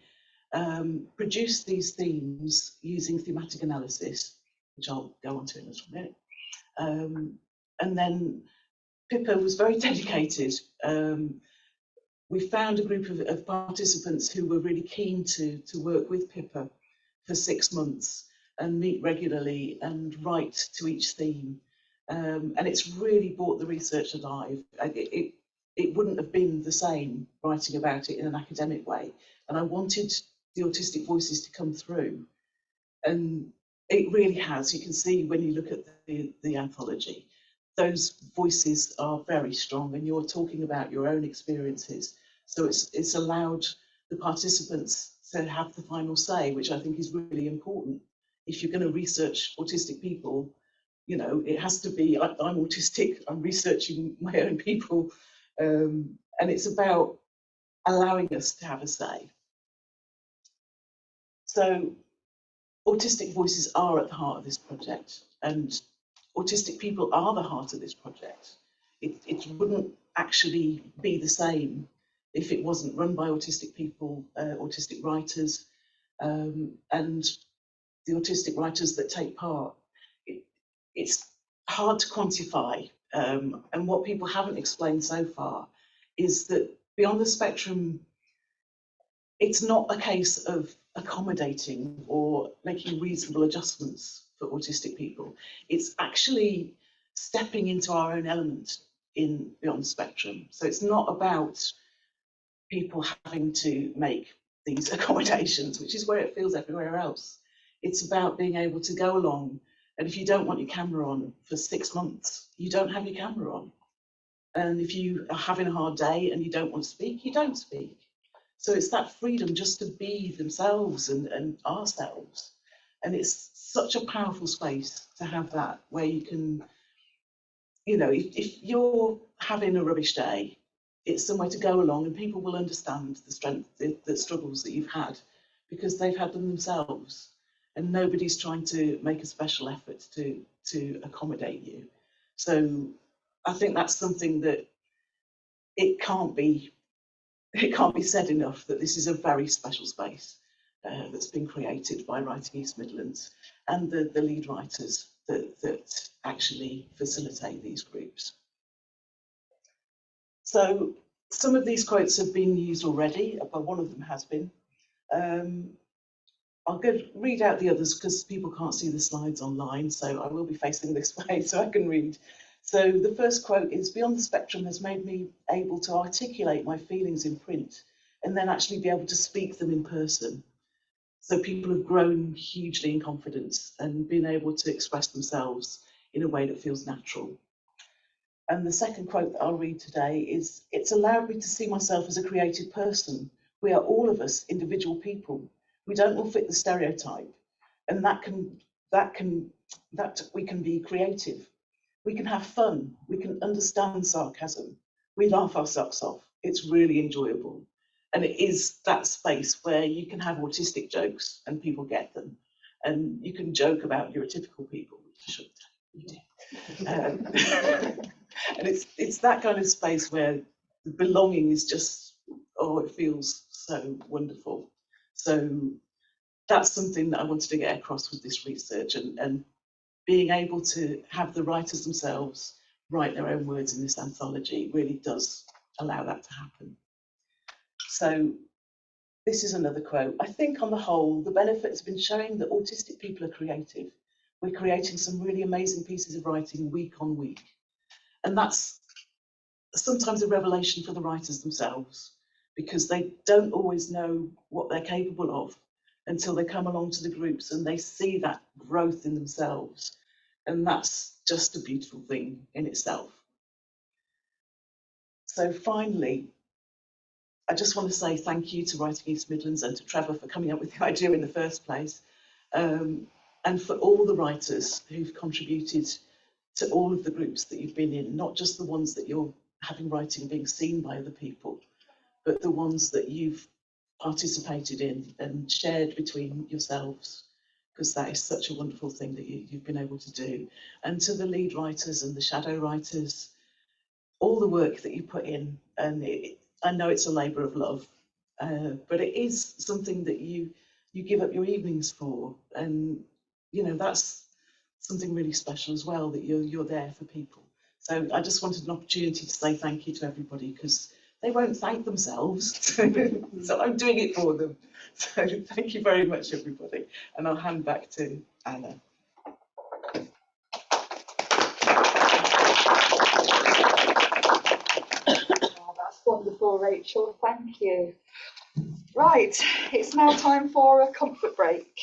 produced these themes using thematic analysis, which I'll go on to in a little minute. And then Pippa was very dedicated. We found a group of participants who were really keen to work with Pippa for 6 months and meet regularly and write to each theme. And it's really brought the research alive. It wouldn't have been the same writing about it in an academic way. And I wanted the autistic voices to come through. And it really has. You can see when you look at the anthology, those voices are very strong and you're talking about your own experiences. So it's allowed the participants to have the final say, which I think is really important. If you're going to research autistic people, you know, it has to be, I'm autistic, I'm researching my own people, and it's about allowing us to have a say. So autistic voices are at the heart of this project, and autistic people are the heart of this project. It wouldn't actually be the same if it wasn't run by autistic people, autistic writers, and the autistic writers that take part. It's hard to quantify, and what people haven't explained so far is that Beyond the Spectrum, it's not a case of accommodating or making reasonable adjustments for autistic people. It's actually stepping into our own element in Beyond the Spectrum. So it's not about people having to make these accommodations, which is where it feels everywhere else. It's about being able to go along, and if you don't want your camera on for 6 months, you don't have your camera on. And if you are having a hard day and you don't want to speak, you don't speak. So it's that freedom just to be themselves and ourselves. And it's such a powerful space to have that, where you can, you know, if you're having a rubbish day, it's somewhere to go along and people will understand the strength, the struggles that you've had, because they've had them themselves. And nobody's trying to make a special effort to accommodate you. So I think that's something that it can't be said enough, that this is a very special space that's been created by Writing East Midlands and the lead writers that actually facilitate these groups. So some of these quotes have been used already, but one of them has been. I'll read out the others because people can't see the slides online, so I will be facing this way so I can read. So the first quote is, "Beyond the Spectrum has made me able to articulate my feelings in print and then actually be able to speak them in person. So people have grown hugely in confidence and been able to express themselves in a way that feels natural. And the second quote that I'll read today is, "It's allowed me to see myself as a creative person. We are all of us individual people. We don't all fit the stereotype, and that we can be creative. We can have fun. We can understand sarcasm. We laugh our socks off. It's really enjoyable." And it is that space where you can have autistic jokes and people get them, and you can joke about neurotypical people, which I shouldn't. And it's that kind of space where the belonging is just, oh, it feels so wonderful. So that's something that I wanted to get across with this research, and being able to have the writers themselves write their own words in this anthology really does allow that to happen. So this is another quote. "I think on the whole, the benefit has been showing that autistic people are creative. We're creating some really amazing pieces of writing week on week." And that's sometimes a revelation for the writers themselves, because they don't always know what they're capable of until they come along to the groups and they see that growth in themselves. And that's just a beautiful thing in itself. So finally, I just want to say thank you to Writing East Midlands and to Trevor for coming up with the idea in the first place, and for all the writers who've contributed to all of the groups that you've been in, not just the ones that you're having writing being seen by other people, but the ones that you've participated in and shared between yourselves, because that is such a wonderful thing that you've been able to do. And to the lead writers and the shadow writers, all the work that you put in, and I know it's a labour of love, but it is something that you give up your evenings for, and you know that's something really special as well, that you're there for people. So I just wanted an opportunity to say thank you to everybody, because they won't thank themselves, so I'm doing it for them. So thank you very much, everybody, and I'll hand back to Anna. Wonderful, Rachel, thank you. Right, it's now time for a comfort break.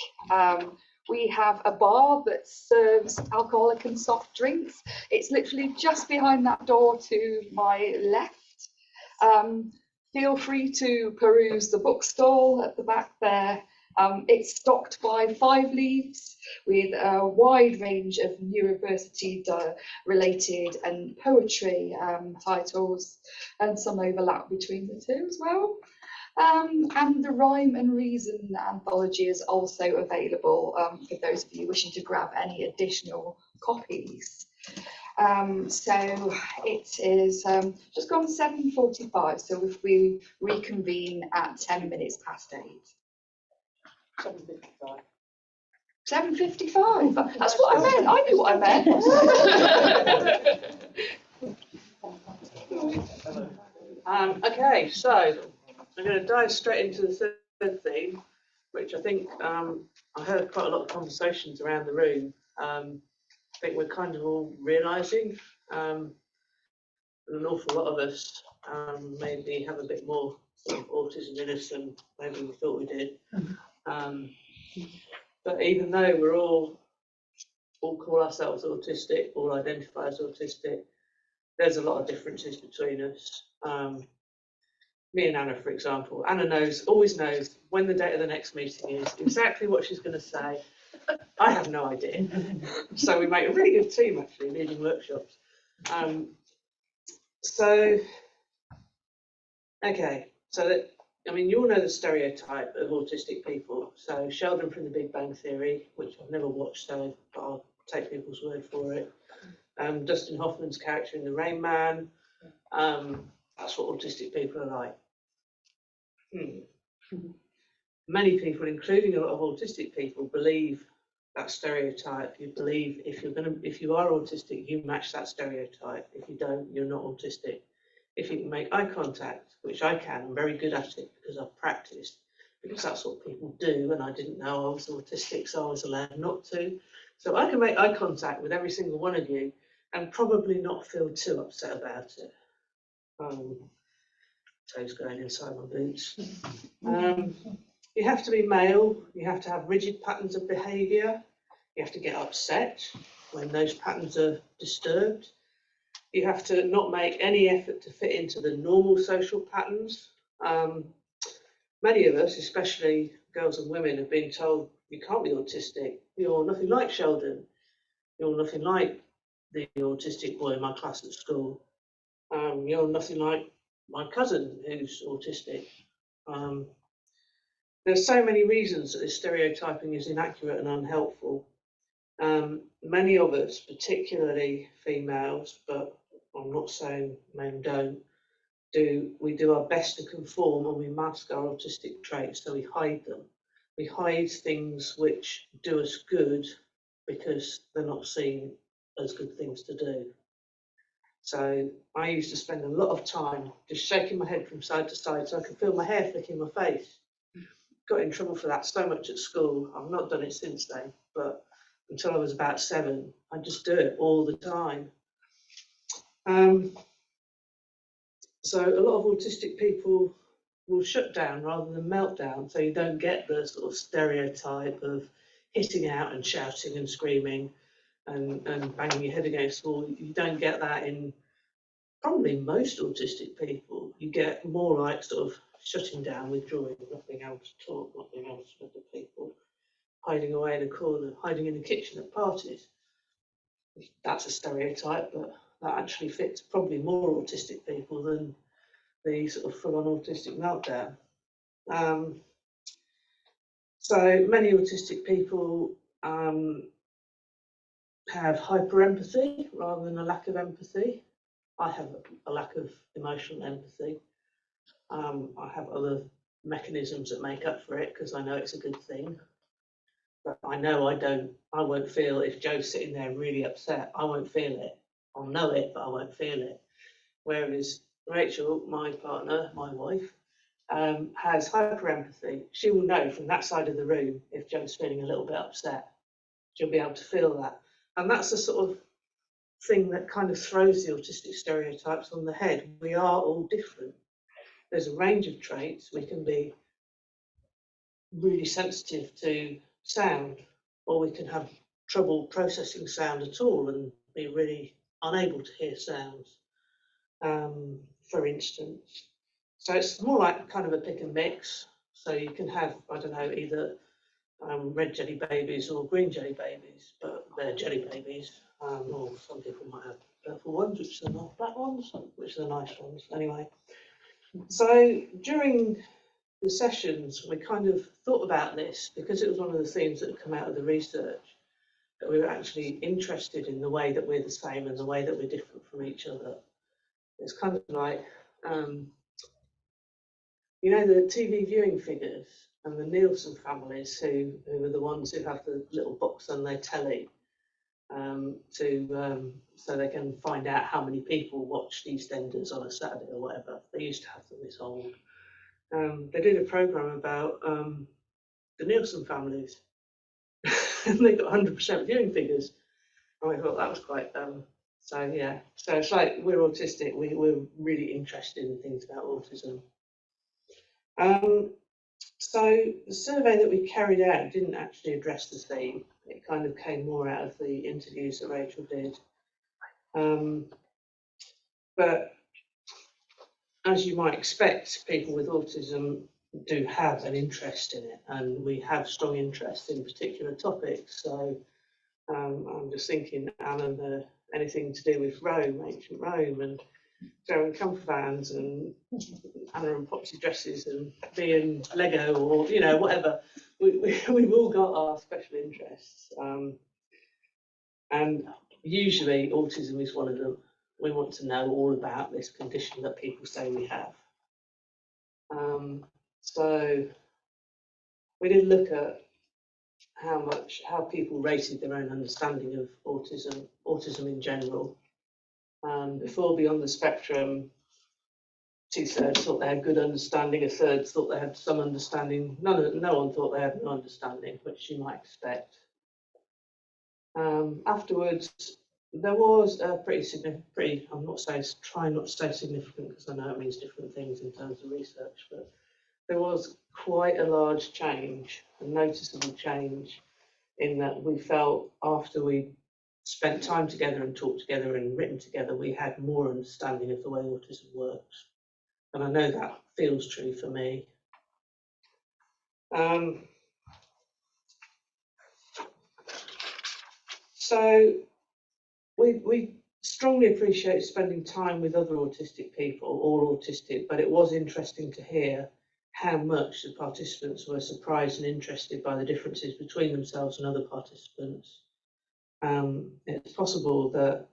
We have a bar that serves alcoholic and soft drinks. It's literally just behind that door to my left. Feel free to peruse the bookstall at the back there. It's stocked by 5 Leaves with a wide range of university related and poetry titles, and some overlap between the two as well. And the Rhyme and Reason anthology is also available for those of you wishing to grab any additional copies. So it is just gone 7:45, so if we reconvene at 10 minutes past 8. 7:55. 7:55. That's what I meant. I knew what I meant. Okay, so I'm going to dive straight into the third theme, which I think I heard quite a lot of conversations around the room. I think we're kind of all realising, and an awful lot of us maybe have a bit more sort of autism in us than maybe we thought we did. But even though we're all call ourselves autistic, all identify as autistic, there's a lot of differences between us. Me and Anna, for example, Anna always knows when the date of the next meeting is, exactly what she's going to say. I have no idea. So we make a really good team, actually, leading workshops. Okay, so that, I mean, you all know the stereotype of autistic people. So Sheldon from The Big Bang Theory, which I've never watched, so but I'll take people's word for it. Dustin Hoffman's character in The Rain Man. That's what autistic people are like. Many people, including a lot of autistic people, believe that stereotype. You believe if you are autistic, you match that stereotype. If you don't, you're not autistic. If you can make eye contact, which I can, I'm very good at it because I've practiced, because that's what people do, and I didn't know I was autistic, so I was allowed not to. So I can make eye contact with every single one of you and probably not feel too upset about it. toes going inside my boots. You have to be male, you have to have rigid patterns of behaviour, you have to get upset when those patterns are disturbed. You have to not make any effort to fit into the normal social patterns. Many of us, especially girls and women, have been told you can't be autistic, you're nothing like Sheldon, you're nothing like the autistic boy in my class at school, you're nothing like my cousin who's autistic. There's so many reasons that this stereotyping is inaccurate and unhelpful. Many of us, particularly females, but I'm not saying men don't, we do our best to conform and we mask our autistic traits, so we hide them. We hide things which do us good because they're not seen as good things to do. So I used to spend a lot of time just shaking my head from side to side so I could feel my hair flicking my face. Got in trouble for that so much at school. I've not done it since then, but until I was about 7, I just do it all the time. So a lot of autistic people will shut down rather than melt down, so you don't get the sort of stereotype of hitting out and shouting and screaming and banging your head against the wall. You don't get that in probably most autistic people. You get more like sort of shutting down, withdrawing, nothing else to talk, nothing else with the people, hiding away in a corner, hiding in the kitchen at parties. That's a stereotype, but that actually fits probably more autistic people than the sort of full-on autistic meltdown. So many autistic people have hyper-empathy rather than a lack of empathy. I have a lack of emotional empathy. I have other mechanisms that make up for it because I know it's a good thing. But I know I won't feel if Joe's sitting there really upset, I won't feel it. I'll know it, but I won't feel it. Whereas Rachel, my partner, my wife, has hyper-empathy. She will know from that side of the room if Joe's feeling a little bit upset. She'll be able to feel that. And that's the sort of thing that kind of throws the autistic stereotypes on the head. We are all different. There's a range of traits. We can be really sensitive to sound, or we can have trouble processing sound at all and be really unable to hear sounds, for instance. So it's more like kind of a pick and mix. So you can have, I don't know, either red jelly babies or green jelly babies, but they're jelly babies. Or some people might have purple ones, which are not black ones, which are the nice ones. Anyway, so during the sessions, we kind of thought about this because it was one of the themes that had come out of the research, that we were actually interested in the way that we're the same and the way that we're different from each other. It's kind of like, you know, the TV viewing figures and the Nielsen families who are the ones who have the little box on their telly so they can find out how many people watched EastEnders on a Saturday or whatever. They used to have them this old. They did a programme about the Nielsen families and they got 100% viewing figures. And I thought that was quite, so yeah. So it's like we're autistic, we're really interested in things about autism. So the survey that we carried out didn't actually address the theme. It kind of came more out of the interviews that Rachel did. But as you might expect, people with autism do have an interest in it, and we have strong interest in particular topics. So I'm just thinking, Alan, anything to do with Rome, ancient Rome, and Joe and camper vans, and Anna and Popsy dresses, and being Lego, or you know, whatever. We've all got our special interests, and usually autism is one of them. We want to know all about this condition that people say we have. So we did look at how people rated their own understanding of autism in general. Before Beyond the Spectrum, 2/3 thought they had good understanding, 1/3 thought they had some understanding. No one thought they had no understanding, which you might expect. Afterwards, there was a pretty significant, I'm not saying, trying not to say significant because I know it means different things in terms of research, but there was quite a large change, a noticeable change, in that we felt after we spent time together and talked together and written together, we had more understanding of the way autism works. And I know that feels true for me. So we strongly appreciate spending time with other autistic people, all autistic, but it was interesting to hear how much the participants were surprised and interested by the differences between themselves and other participants. It's possible that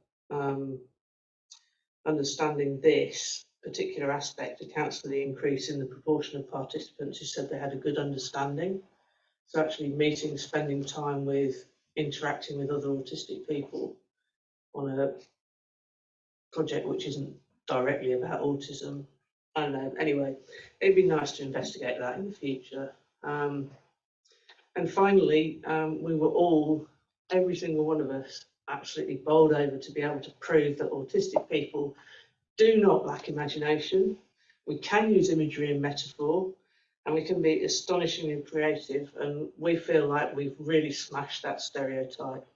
understanding this particular aspect accounts for the increase in the proportion of participants who said they had a good understanding. So actually meeting, spending time with, interacting with other autistic people on a project which isn't directly about autism. I don't know. Anyway, it'd be nice to investigate that in the future. And finally, we were all, every single one of us, absolutely bowled over to be able to prove that autistic people do not lack imagination. We can use imagery and metaphor, and we can be astonishingly creative. And we feel like we've really smashed that stereotype.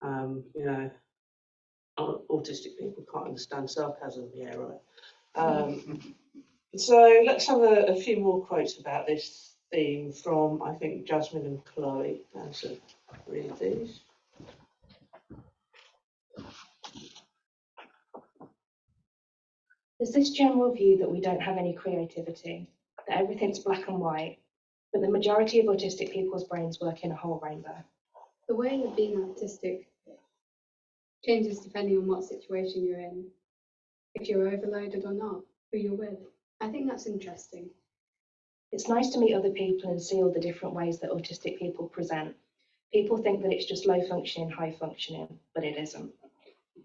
You know, autistic people can't understand sarcasm. Yeah, right. So let's have a few more quotes about this theme from, I think, Jasmine and Chloe. So read these. There's this general view that we don't have any creativity, that everything's black and white, but the majority of autistic people's brains work in a whole rainbow. The way of being autistic changes depending on what situation you're in, if you're overloaded or not, who you're with. I think that's interesting. It's nice to meet other people and see all the different ways that autistic people present. People think that it's just low functioning, high functioning, but it isn't.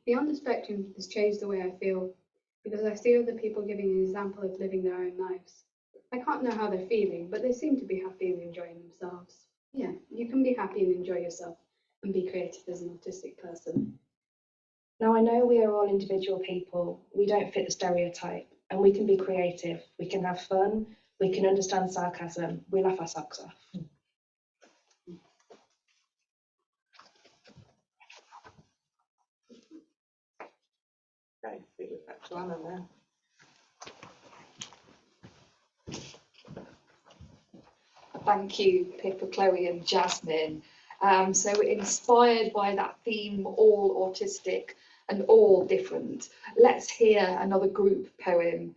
Beyond the spectrum has changed the way I feel, because I see other people giving an example of living their own lives. I can't know how they're feeling, but they seem to be happy and enjoying themselves. Yeah, you can be happy and enjoy yourself and be creative as an autistic person. Now, I know we are all individual people. We don't fit the stereotype, and we can be creative. We can have fun. We can understand sarcasm. We laugh our socks off. Okay, we'll go back to Anna now. Thank you, Pippa, Chloe and Jasmine. So inspired by that theme, all autistic and all different, let's hear another group poem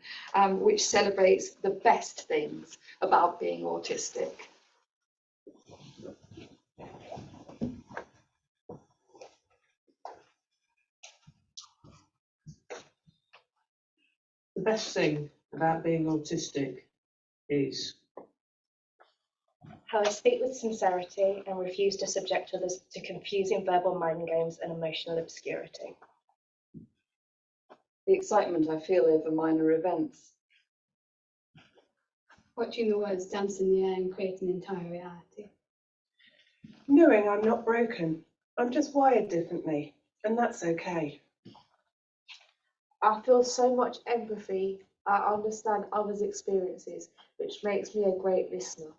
which celebrates the best things about being autistic. The best thing about being autistic is How I speak with sincerity and refuse to subject others to confusing verbal mind games and emotional obscurity. The excitement I feel over minor events. Watching the words dance in the air and create an entire reality. Knowing I'm not broken, I'm just wired differently, and that's okay. I feel so much empathy. I understand others' experiences, which makes me a great listener.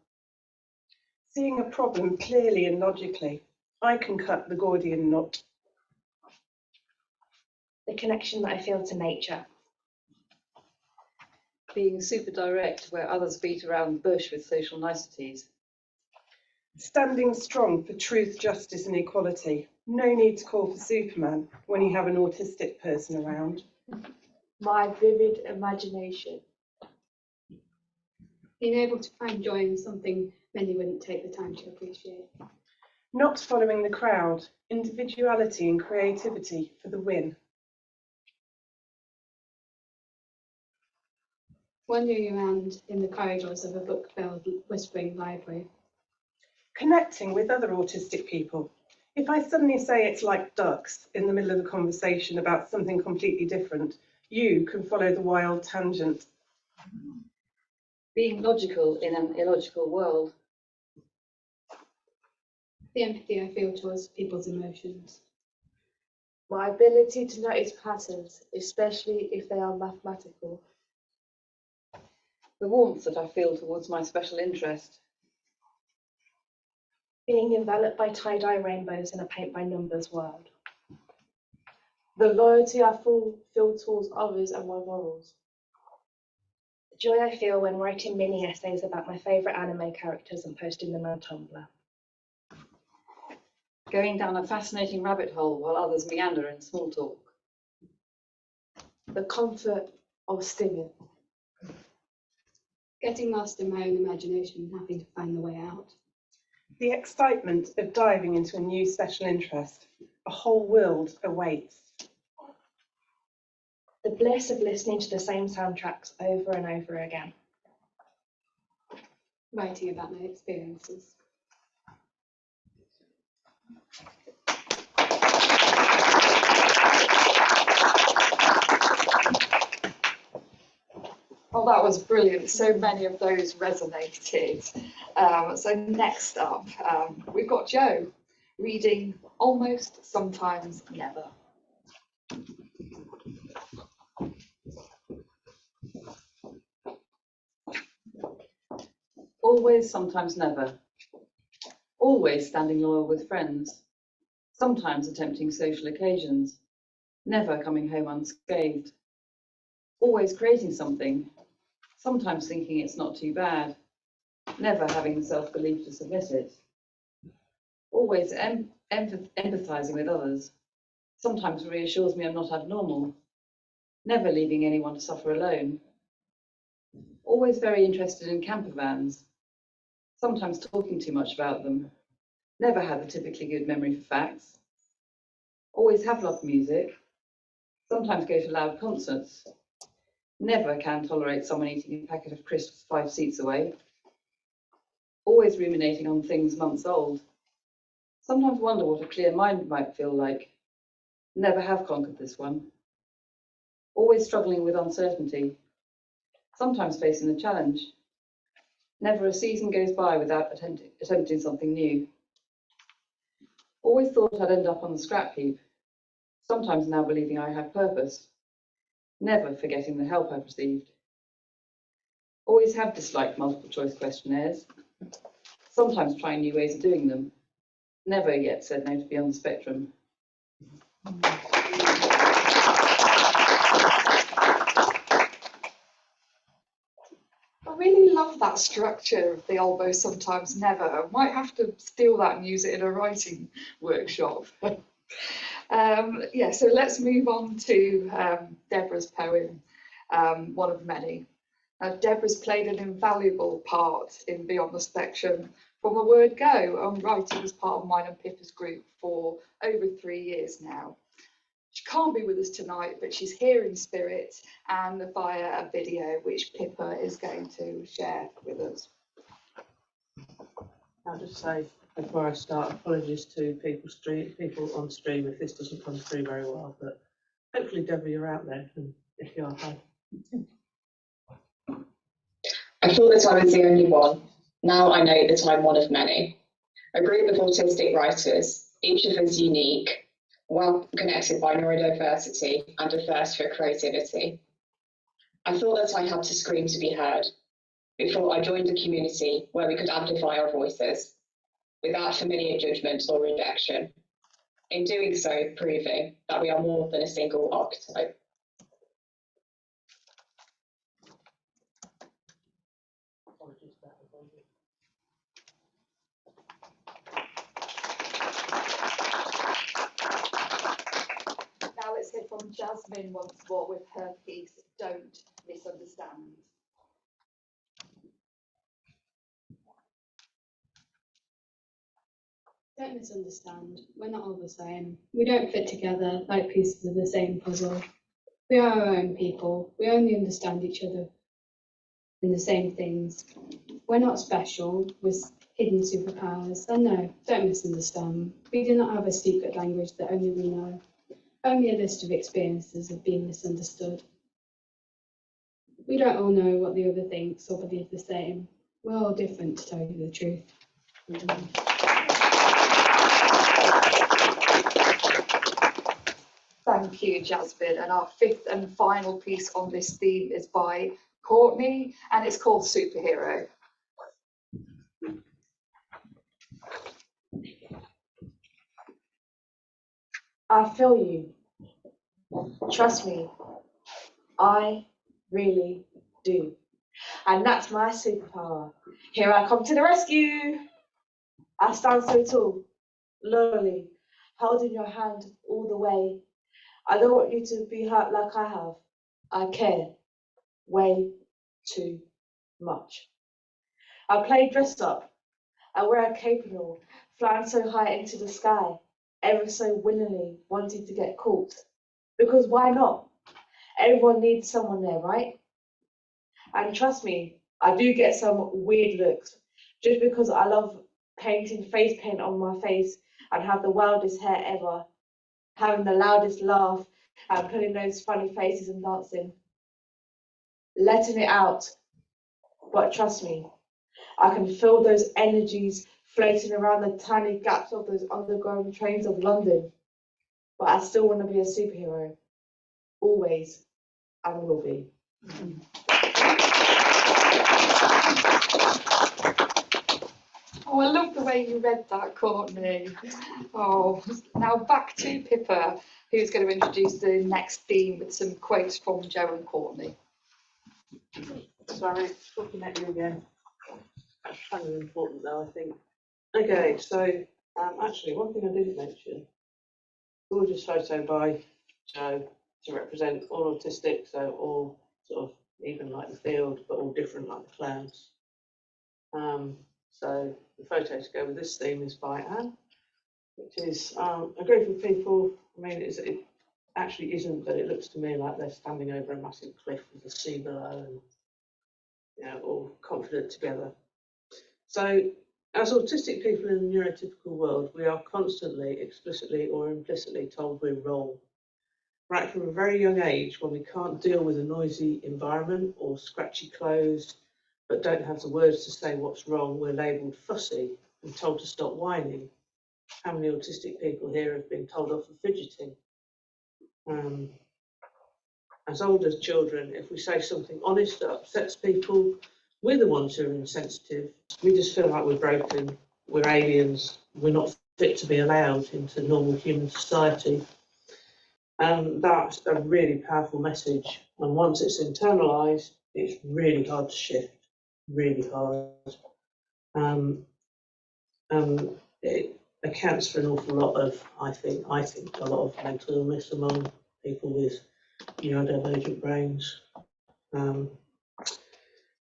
Seeing a problem clearly and logically, I can cut the Gordian knot. The connection that I feel to nature. Being super direct where others beat around the bush with social niceties. Standing strong for truth, justice and equality. No need to call for Superman when you have an autistic person around. My vivid imagination. Being able to find joy in something many wouldn't take the time to appreciate. Not following the crowd, individuality and creativity for the win. Wandering around in the corridors of a book-filled, whispering library. Connecting with other autistic people. If I suddenly say it's like ducks in the middle of a conversation about something completely different, you can follow the wild tangent. Being logical in an illogical world. The empathy I feel towards people's emotions. My ability to notice patterns, especially if they are mathematical. The warmth that I feel towards my special interest. Being enveloped by tie-dye rainbows in a paint-by-numbers world. The loyalty I feel towards others and my morals. The joy I feel when writing mini essays about my favourite anime characters and posting them on Tumblr. Going down a fascinating rabbit hole while others meander in small talk. The comfort of stimming. Getting lost in my own imagination and having to find the way out. The excitement of diving into a new special interest. A whole world awaits. The bliss of listening to the same soundtracks over and over again. Writing about my experiences. Oh, that was brilliant. So many of those resonated. So next up, we've got Jo reading Almost, Sometimes, Never. Always, sometimes never. Always standing loyal with friends. Sometimes attempting social occasions. Never coming home unscathed. Always creating something. Sometimes thinking it's not too bad. Never having the self-belief to submit it. Always empathizing with others. Sometimes reassures me I'm not abnormal. Never leaving anyone to suffer alone. Always very interested in camper vans. Sometimes talking too much about them. Never had a typically good memory for facts. Always have loved music. Sometimes go to loud concerts. Never can tolerate someone eating a packet of crisps 5 seats away. Always ruminating on things months old. Sometimes wonder what a clear mind might feel like. Never have conquered this one. Always struggling with uncertainty. Sometimes facing a challenge. Never a season goes by without attempting something new. Always thought I'd end up on the scrap heap. Sometimes now believing I have purpose. Never forgetting the help I've received. Always have disliked multiple choice questionnaires. Sometimes trying new ways of doing them. Never yet said no to be on the spectrum. I really love that structure of the almost, sometimes, never. I might have to steal that and use it in a writing workshop. Yeah, so let's move on to Deborah's poem, one of many. Deborah's played an invaluable part in Beyond the Spectrum from the word go, and writing as part of mine and Pippa's group for over 3 years now. She can't be with us tonight, but she's here in spirit and via a video which Pippa is going to share with us. I'll just say before I start, apologies to people on stream if this doesn't come through very well, but hopefully, Deborah, you're out there, and if you are, hi. I thought that I was the only one. Now I know that I'm one of many. A group of autistic writers, each of us unique, well connected by neurodiversity and a thirst for creativity. I thought that I had to scream to be heard before I joined a community where we could amplify our voices without familiar judgment or rejection. In doing so, proving that we are more than a single archetype. Now let's hear from Jasmine once more with her piece, Don't Misunderstand. Don't misunderstand. We're not all the same. We don't fit together like pieces of the same puzzle. We are our own people. We only understand each other in the same things. We're not special with hidden superpowers. And no, don't misunderstand. We do not have a secret language that only we know. Only a list of experiences of being misunderstood. We don't all know what the other thinks or believe the same. We're all different, to tell you the truth. you, Jasmine. And our fifth and final piece on this theme is by Courtney, and it's called Superhero. I feel you. Trust me, I really do. And that's my superpower. Here I come to the rescue. I stand so tall, lonely, holding your hand all the way. I don't want you to be hurt like I have. I care way too much. I play dress up. I wear a cape and all, flying so high into the sky, ever so willingly wanting to get caught. Because why not? Everyone needs someone there, right? And trust me, I do get some weird looks, just because I love painting face paint on my face and have the wildest hair ever, having the loudest laugh and putting those funny faces and dancing, letting it out. But trust me, I can feel those energies floating around the tiny gaps of those underground trains of London. But I still want to be a superhero, always, and will be. Oh, I love the way you read that, Courtney. Oh, now back to Pippa, who's going to introduce the next theme with some quotes from Jo and Courtney. Sorry, talking at you again. That's kind of important though, I think. Okay, so actually, one thing I didn't mention, gorgeous photo by Jo to represent all autistic, so all sort of even like the field, but all different like the clowns. So the photo to go with this theme is by Anne, which is a group of people. I mean, it actually isn't, but it looks to me like they're standing over a massive cliff with the sea below, and you know, all confident together. So, as autistic people in the neurotypical world, we are constantly, explicitly or implicitly told we're wrong. Right from a very young age, when we can't deal with a noisy environment or scratchy clothes, but don't have the words to say what's wrong, we're labelled fussy and told to stop whining. How many autistic people here have been told off for fidgeting? As older children, if we say something honest that upsets people, we're the ones who are insensitive. We just feel like we're broken, we're aliens, we're not fit to be allowed into normal human society. And that's a really powerful message. And once it's internalised, it's really hard to shift, really hard. It accounts for an awful lot of, I think a lot of mental illness among people with neurodivergent brains.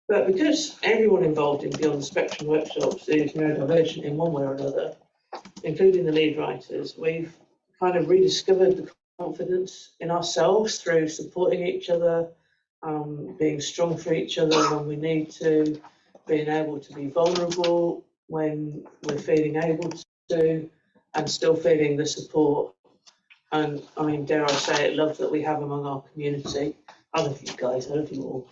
But because everyone involved in Beyond the Spectrum workshops is neurodivergent in one way or another, including the lead writers, we've kind of rediscovered the confidence in ourselves through supporting each other, being strong for each other when we need to, being able to be vulnerable when we're feeling able to, and still feeling the support. And I mean, dare I say it, love that we have among our community. I love you guys, I love you all.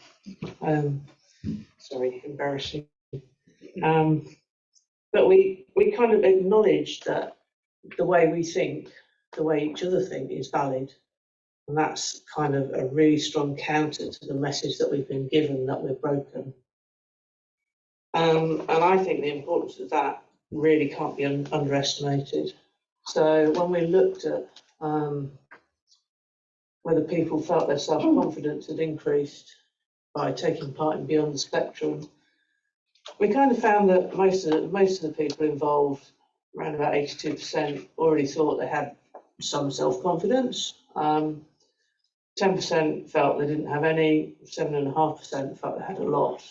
Sorry, embarrassing. But we kind of acknowledge that the way we think, the way each other think is valid. And that's kind of a really strong counter to the message that we've been given that we're broken. And I think the importance of that really can't be underestimated. So when we looked at whether people felt their self-confidence had increased by taking part in Beyond the Spectrum, we kind of found that most of the people involved, around about 82%, already thought they had some self-confidence. 10% felt they didn't have any, 7.5% felt they had a lot.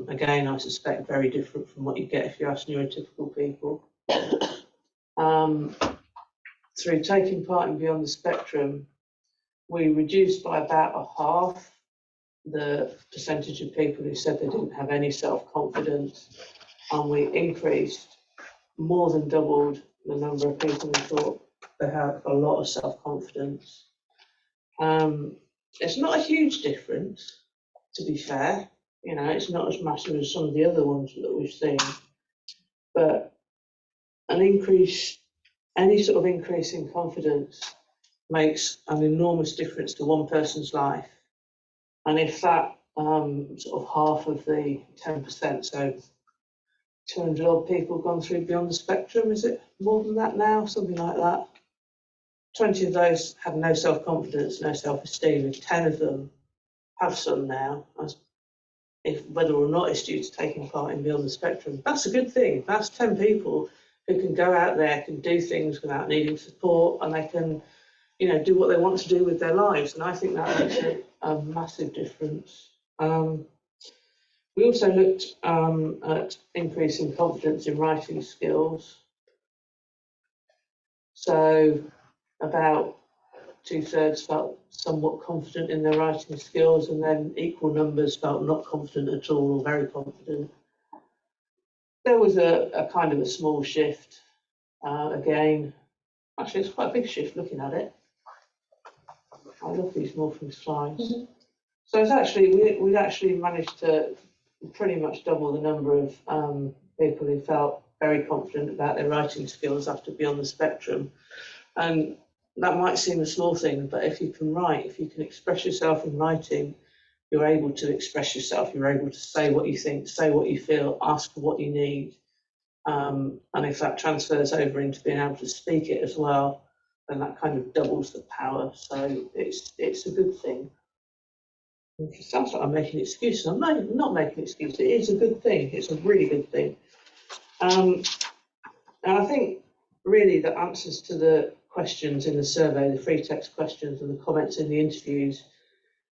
Again, I suspect very different from what you get if you ask neurotypical people. Through taking part in Beyond the Spectrum, we reduced by about a half the percentage of people who said they didn't have any self-confidence, and we increased, more than doubled, the number of people who thought they had a lot of self-confidence. It's not a huge difference, to be fair. You know, it's not as massive as some of the other ones that we've seen, but an increase, any sort of increase in confidence makes an enormous difference to one person's life. And if that sort of half of the 10%, so 200 odd people gone through Beyond the Spectrum, is it more than that now? Something like that. 20 of those had no self-confidence, no self-esteem. If 10 of them have some now, if whether or not it's due to taking part in Beyond the Spectrum, that's a good thing. That's 10 people who can go out there, can do things without needing support, and they can, you know, do what they want to do with their lives. And I think that makes a massive difference. We also looked at increasing confidence in writing skills. So about 2/3 felt somewhat confident in their writing skills, and then equal numbers felt not confident at all or very confident. There was a kind of a small shift again. Actually, it's quite a big shift looking at it. I love these morphing slides. So it's actually, we'd actually managed to pretty much double the number of people who felt very confident about their writing skills after Beyond the Spectrum. And that might seem a small thing, but if you can write, if you can express yourself in writing, you're able to express yourself, you're able to say what you think, say what you feel, ask for what you need. And if that transfers over into being able to speak it as well, then that kind of doubles the power. So it's a good thing. It sounds like I'm making excuses. I'm not making excuses. It is a good thing. It's a really good thing. And I think really the answers to the questions in the survey, the free text questions and the comments in the interviews,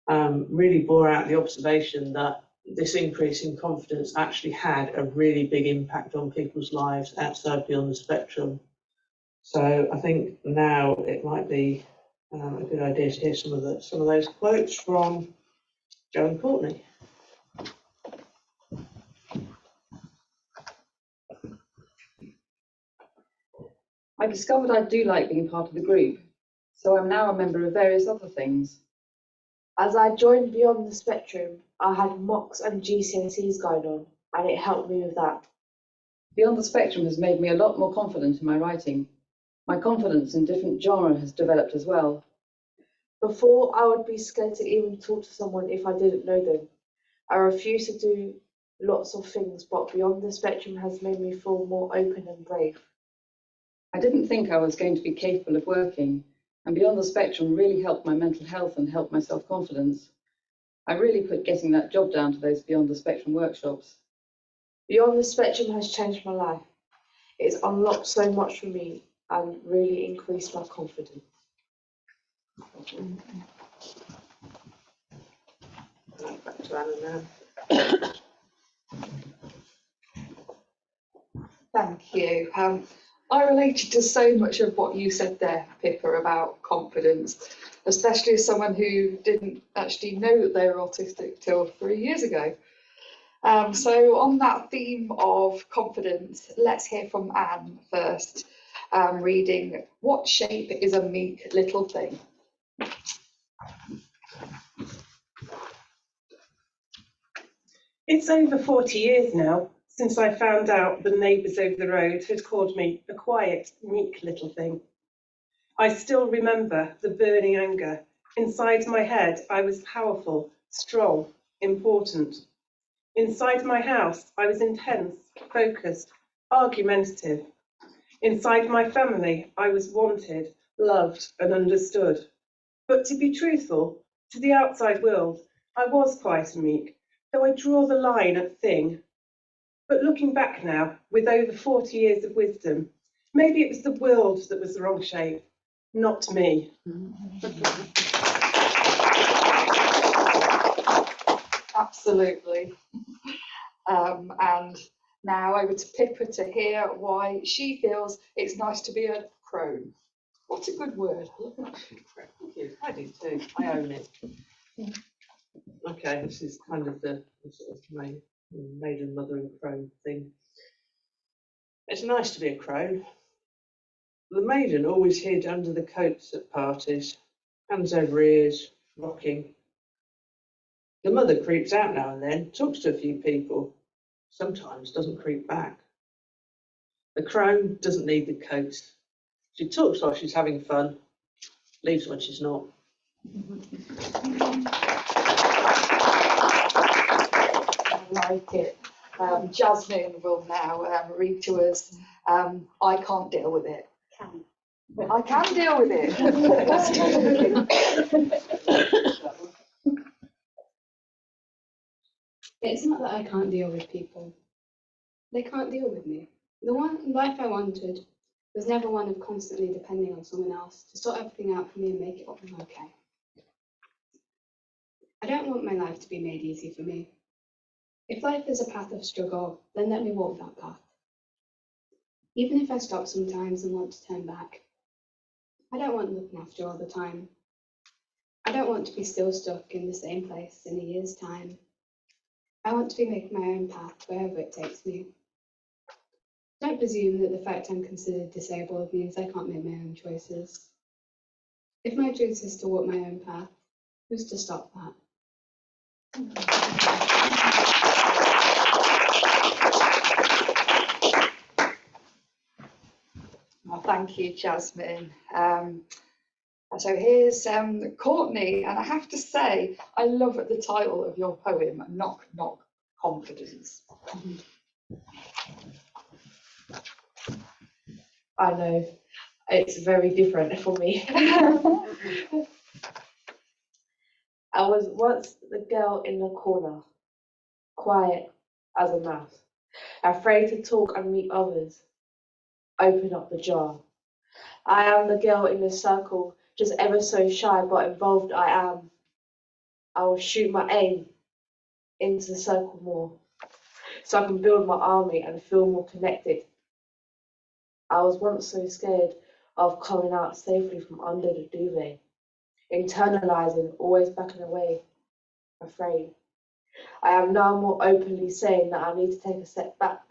really bore out the observation that this increase in confidence actually had a really big impact on people's lives outside Beyond the Spectrum. So I think now it might be a good idea to hear some of those quotes from Jo and Courtney. I discovered I do like being part of the group, so I'm now a member of various other things. As I joined Beyond the Spectrum, I had mocks and GCSEs going on, and it helped me with that. Beyond the Spectrum has made me a lot more confident in my writing. My confidence in different genre has developed as well. Before, I would be scared to even talk to someone if I didn't know them. I refused to do lots of things, but Beyond the Spectrum has made me feel more open and brave. I didn't think I was going to be capable of working, and Beyond the Spectrum really helped my mental health and helped my self-confidence. I really put getting that job down to those Beyond the Spectrum workshops. Beyond the Spectrum has changed my life. It's unlocked so much for me and really increased my confidence. Back to Anna now. Thank you. I related to so much of what you said there, Pippa, about confidence, especially as someone who didn't actually know that they were autistic till 3 years ago. So on that theme of confidence, let's hear from Anne first, reading What Shape is a Meek Little Thing? It's over 40 years now since I found out the neighbours over the road had called me a quiet, meek little thing. I still remember the burning anger. Inside my head, I was powerful, strong, important. Inside my house, I was intense, focused, argumentative. Inside my family, I was wanted, loved, and understood. But to be truthful, to the outside world, I was quite meek, though I draw the line at thing. But looking back now, with over 40 years of wisdom, maybe it was the world that was the wrong shape, not me. Absolutely. And now over to Pippa to hear why she feels it's nice to be a crone. What a good word. Thank you. I do too. I own it. Okay, this is kind of the sort of maiden, mother and crone thing. It's nice to be a crone. The maiden always hid under the coats at parties, hands over ears, rocking. The mother creeps out now and then, talks to a few people, sometimes doesn't creep back. The crone doesn't need the coat. She talks while she's having fun, leaves when she's not. I like it. Jasmine will now read to us, I can't deal with it. I can deal with it. It's not that I can't deal with people. They can't deal with me. The one life I wanted was never one of constantly depending on someone else to sort everything out for me and make it all okay. I don't want my life to be made easy for me. If life is a path of struggle, then let me walk that path. Even if I stop sometimes and want to turn back, I don't want looking after all the time. I don't want to be still stuck in the same place in a year's time. I want to be making my own path wherever it takes me. Don't presume that the fact I'm considered disabled means I can't make my own choices. If my choice is to walk my own path, who's to stop that? Well, thank you, Jasmine. So here's Courtney, and I have to say, I love the title of your poem, Knock Knock Confidence. I know, it's very different for me. I was once the girl in the corner, quiet as a mouse, afraid to talk and meet others. Open up the jar. I am the girl in the circle, just ever so shy, but involved I am. I will shoot my aim into the circle more, so I can build my army and feel more connected. I was once so scared of coming out safely from under the duvet, internalizing, always backing away, afraid. I am now more openly saying that I need to take a step back.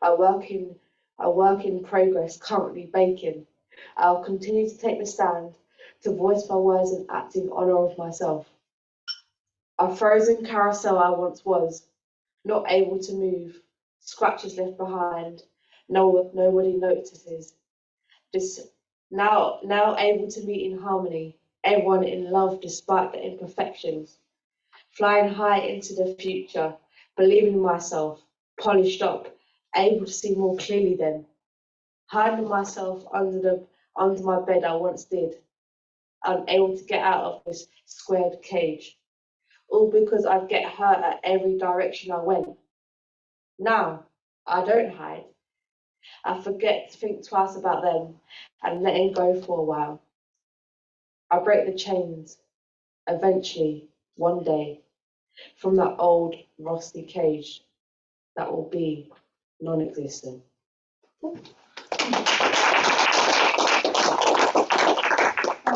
A work in progress, currently baking. I'll continue to take the stand, to voice my words and act in honour of myself. A frozen carousel I once was, not able to move, scratches left behind, nobody notices. Now able to meet in harmony, everyone in love despite the imperfections. Flying high into the future, believing in myself, polished up, able to see more clearly then. Hiding myself under my bed I once did, unable to get out of this squared cage. All because I'd get hurt at every direction I went. Now, I don't hide. I forget to think twice about them and letting go for a while. I break the chains, eventually, one day, from that old rusty cage that will be non-existent. Oh,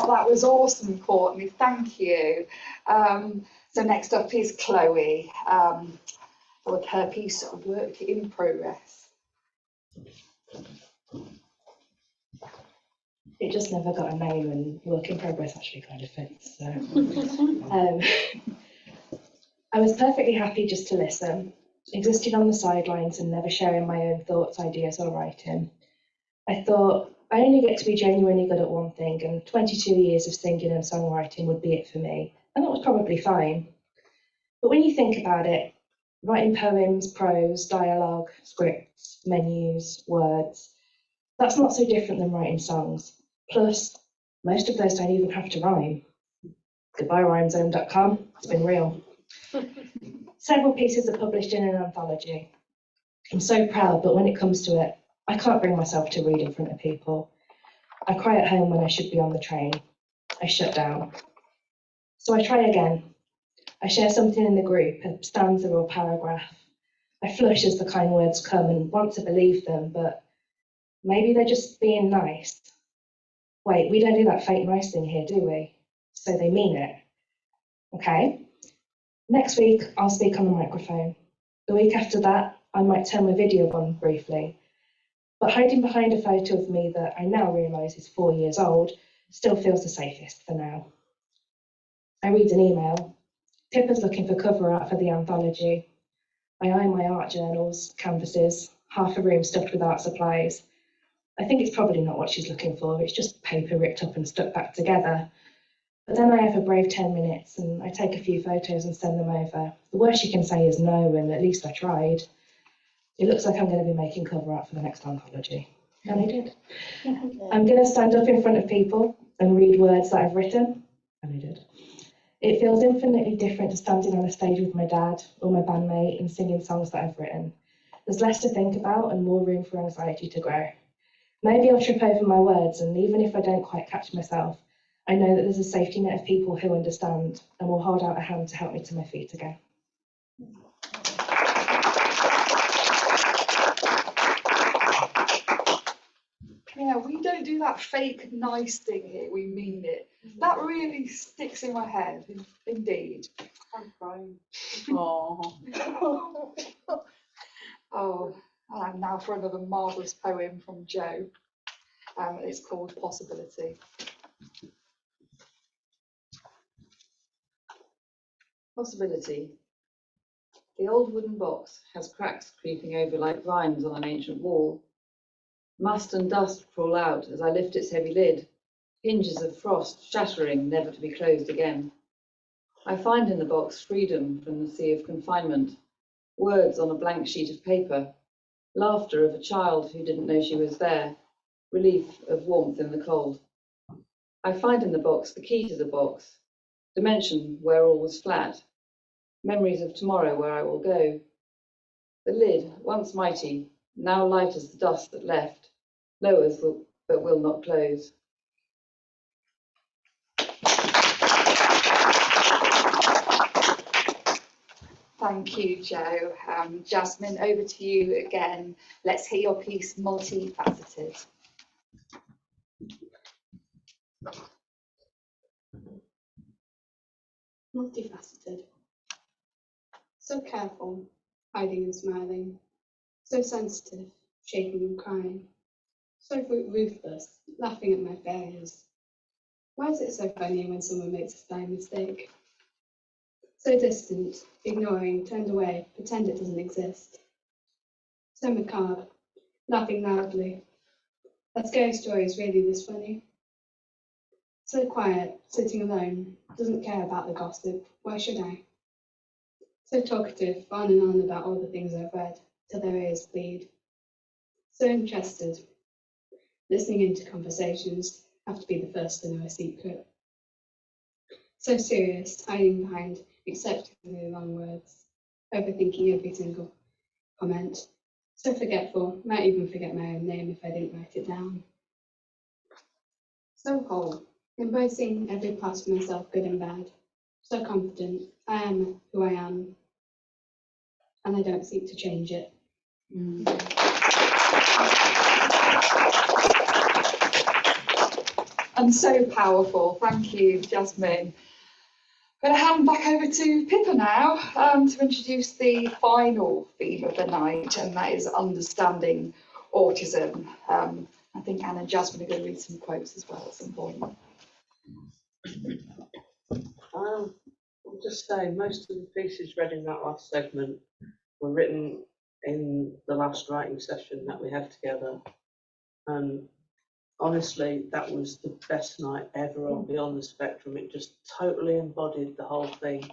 that was awesome, Courtney. Thank you. So next up is Chloe with her piece of Work in Progress. It just never got a name, and work in progress actually kind of fits. So, I was perfectly happy just to listen, existing on the sidelines and never sharing my own thoughts, ideas, or writing. I thought I only get to be genuinely good at one thing, and 22 years of singing and songwriting would be it for me, and that was probably fine. But when you think about it, writing poems, prose, dialogue, scripts, menus, words, that's not so different than writing songs. Plus, most of those don't even have to rhyme. Goodbye rhymezone.com, it's been real. Several pieces are published in an anthology. I'm so proud, but when it comes to it, I can't bring myself to read in front of people. I cry at home when I should be on the train. I shut down. So I try again. I share something in the group, a stanza or paragraph. I flush as the kind words come and want to believe them, but maybe they're just being nice. Wait, we don't do that fake nice thing here, do we? So they mean it. Okay. Next week, I'll speak on the microphone. The week after that, I might turn my video on briefly. But hiding behind a photo of me that I now realise is 4 years old still feels the safest for now. I read an email. Pippa's looking for cover art for the anthology. I eye my art journals, canvases, half a room stuffed with art supplies. I think it's probably not what she's looking for. It's just paper ripped up and stuck back together. But then I have a brave 10 minutes and I take a few photos and send them over. The worst she can say is no, and at least I tried. It looks like I'm going to be making cover art for the next anthology. And I did. I'm going to stand up in front of people and read words that I've written. And I did. It feels infinitely different to standing on a stage with my dad or my bandmate and singing songs that I've written. There's less to think about and more room for anxiety to grow. Maybe I'll trip over my words, and even if I don't quite catch myself, I know that there's a safety net of people who understand and will hold out a hand to help me to my feet again. Yeah, we don't do that fake nice thing here, we mean it. That really sticks in my head, indeed. I'm crying. Oh. Oh, and now for another marvellous poem from Jo. It's called Possibility. Possibility. The old wooden box has cracks creeping over like rhymes on an ancient wall. Must and dust crawl out as I lift its heavy lid, hinges of frost shattering, never to be closed again. I find in the box freedom from the sea of confinement, words on a blank sheet of paper, laughter of a child who didn't know she was there, relief of warmth in the cold. I find in the box the key to the box, dimension where all was flat, memories of tomorrow where I will go. The lid, once mighty, now light as the dust that left, lowers but will not close. Thank you, Jo. Jasmine, over to you again. Let's hear your piece, Multifaceted. Multifaceted. So careful, hiding and smiling. So sensitive, shaking and crying. So ruthless, laughing at my failures. Why is it so funny when someone makes a spelling mistake? So distant, ignoring, turned away, pretend it doesn't exist. So macabre, laughing loudly. A scary story is really this funny. So quiet, sitting alone, doesn't care about the gossip, why should I? So talkative, on and on about all the things I've read, till their ears bleed. So interested, listening into conversations, have to be the first to know a secret. So serious, hiding behind accepting the wrong words, overthinking every single comment. So forgetful, might even forget my own name if I didn't write it down. So whole, embracing every part of myself, good and bad. So confident, I am who I am, and I don't seek to change it. And so powerful. Thank you, Jasmine. I'm going to hand back over to Pippa now to introduce the final theme of the night, and that is understanding autism. I think Anne and Jasmine are going to read some quotes as well at some point. I'll just say most of the pieces read in that last segment were written in the last writing session that we had together, and honestly, that was the best night ever on Beyond the Spectrum. It just totally embodied the whole thing.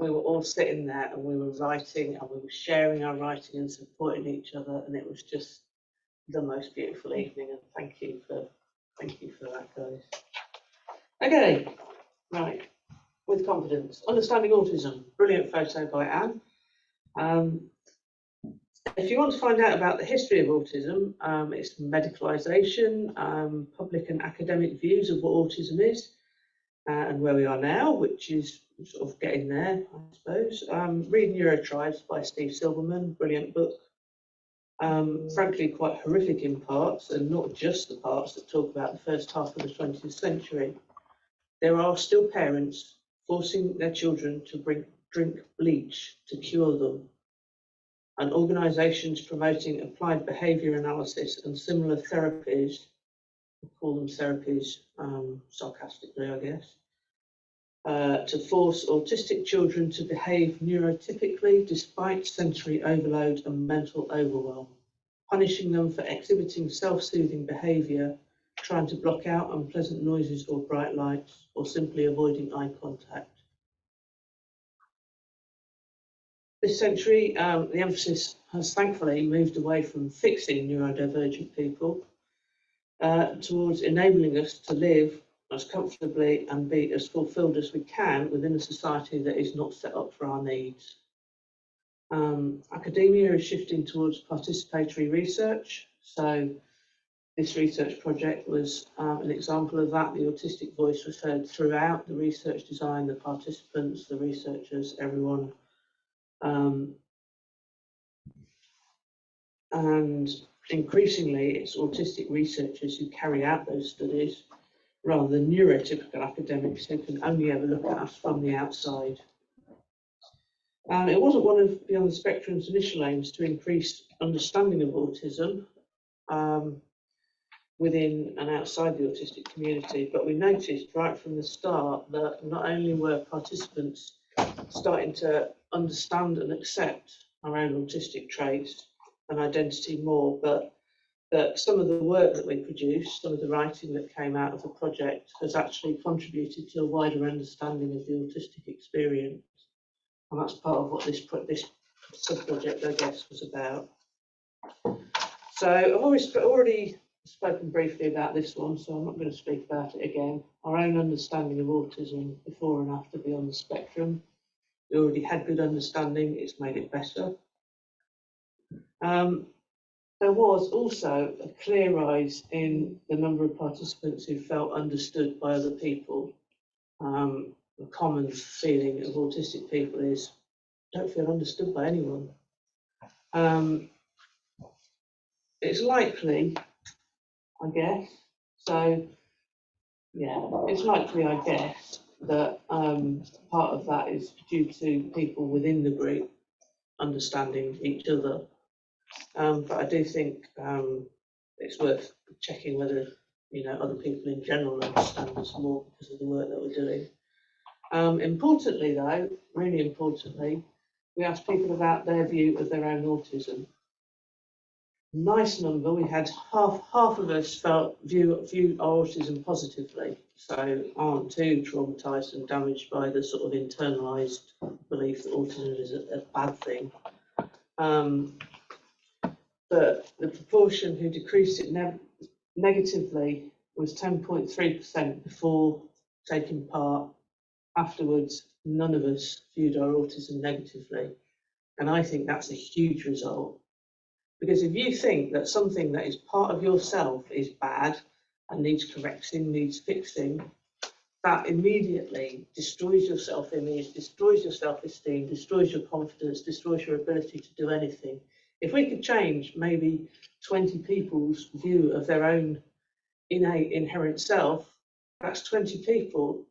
We were all sitting there and we were writing and we were sharing our writing and supporting each other, and it was just the most beautiful evening. And thank you for that, guys. Okay, right. With confidence, understanding autism. Brilliant photo by Anne. If you want to find out about the history of autism, its medicalisation, public and academic views of what autism is, and where we are now, which is sort of getting there, I suppose. Read Neurotribes by Steve Silverman, brilliant book. Frankly, quite horrific in parts, and not just the parts that talk about the first half of the 20th century. There are still parents forcing their children to drink bleach to cure them, and organisations promoting applied behaviour analysis and similar therapies, we call them therapies sarcastically, I guess, to force autistic children to behave neurotypically despite sensory overload and mental overwhelm. punishing them for exhibiting self-soothing behaviour, trying to block out unpleasant noises or bright lights, or simply avoiding eye contact. This century, the emphasis has thankfully moved away from fixing neurodivergent people towards enabling us to live as comfortably and be as fulfilled as we can within a society that is not set up for our needs. Academia is shifting towards participatory research. So this research project was an example of that. The autistic voice was heard throughout the research design, the participants, the researchers, everyone. And increasingly, it's autistic researchers who carry out those studies rather than neurotypical academics who can only ever look at us from the outside. It wasn't one of Beyond the Spectrum's initial aims to increase understanding of autism within and outside the autistic community, but we noticed right from the start that not only were participants starting to understand and accept our own autistic traits and identity more, but that some of the work that we produced, some of the writing that came out of the project has actually contributed to a wider understanding of the autistic experience. And that's part of what this sub-project, I guess, was about. So I've already spoken briefly about this one, so I'm not going to speak about it again. Our own understanding of autism before and after Beyond the Spectrum. We already had good understanding, it's made it better. There was also a clear rise in the number of participants who felt understood by other people. The common feeling of autistic people is, don't feel understood by anyone. It's likely, I guess, so yeah, it's likely, I guess, that part of that is due to people within the group understanding each other. But I do think it's worth checking whether, you know, other people in general understand us more because of the work that we're doing. Importantly, though, really importantly, we asked people about their view of their own autism. Nice number. We had half of us view our autism positively, so aren't too traumatised and damaged by the sort of internalised belief that autism is a bad thing. But the proportion who decreased it negatively was 10.3% before taking part. Afterwards, none of us viewed our autism negatively. And I think that's a huge result. Because if you think that something that is part of yourself is bad and needs correcting, needs fixing, that immediately destroys your self-image, destroys your self-esteem, destroys your confidence, destroys your ability to do anything. If we could change maybe 20 people's view of their own innate inherent self, that's 20 people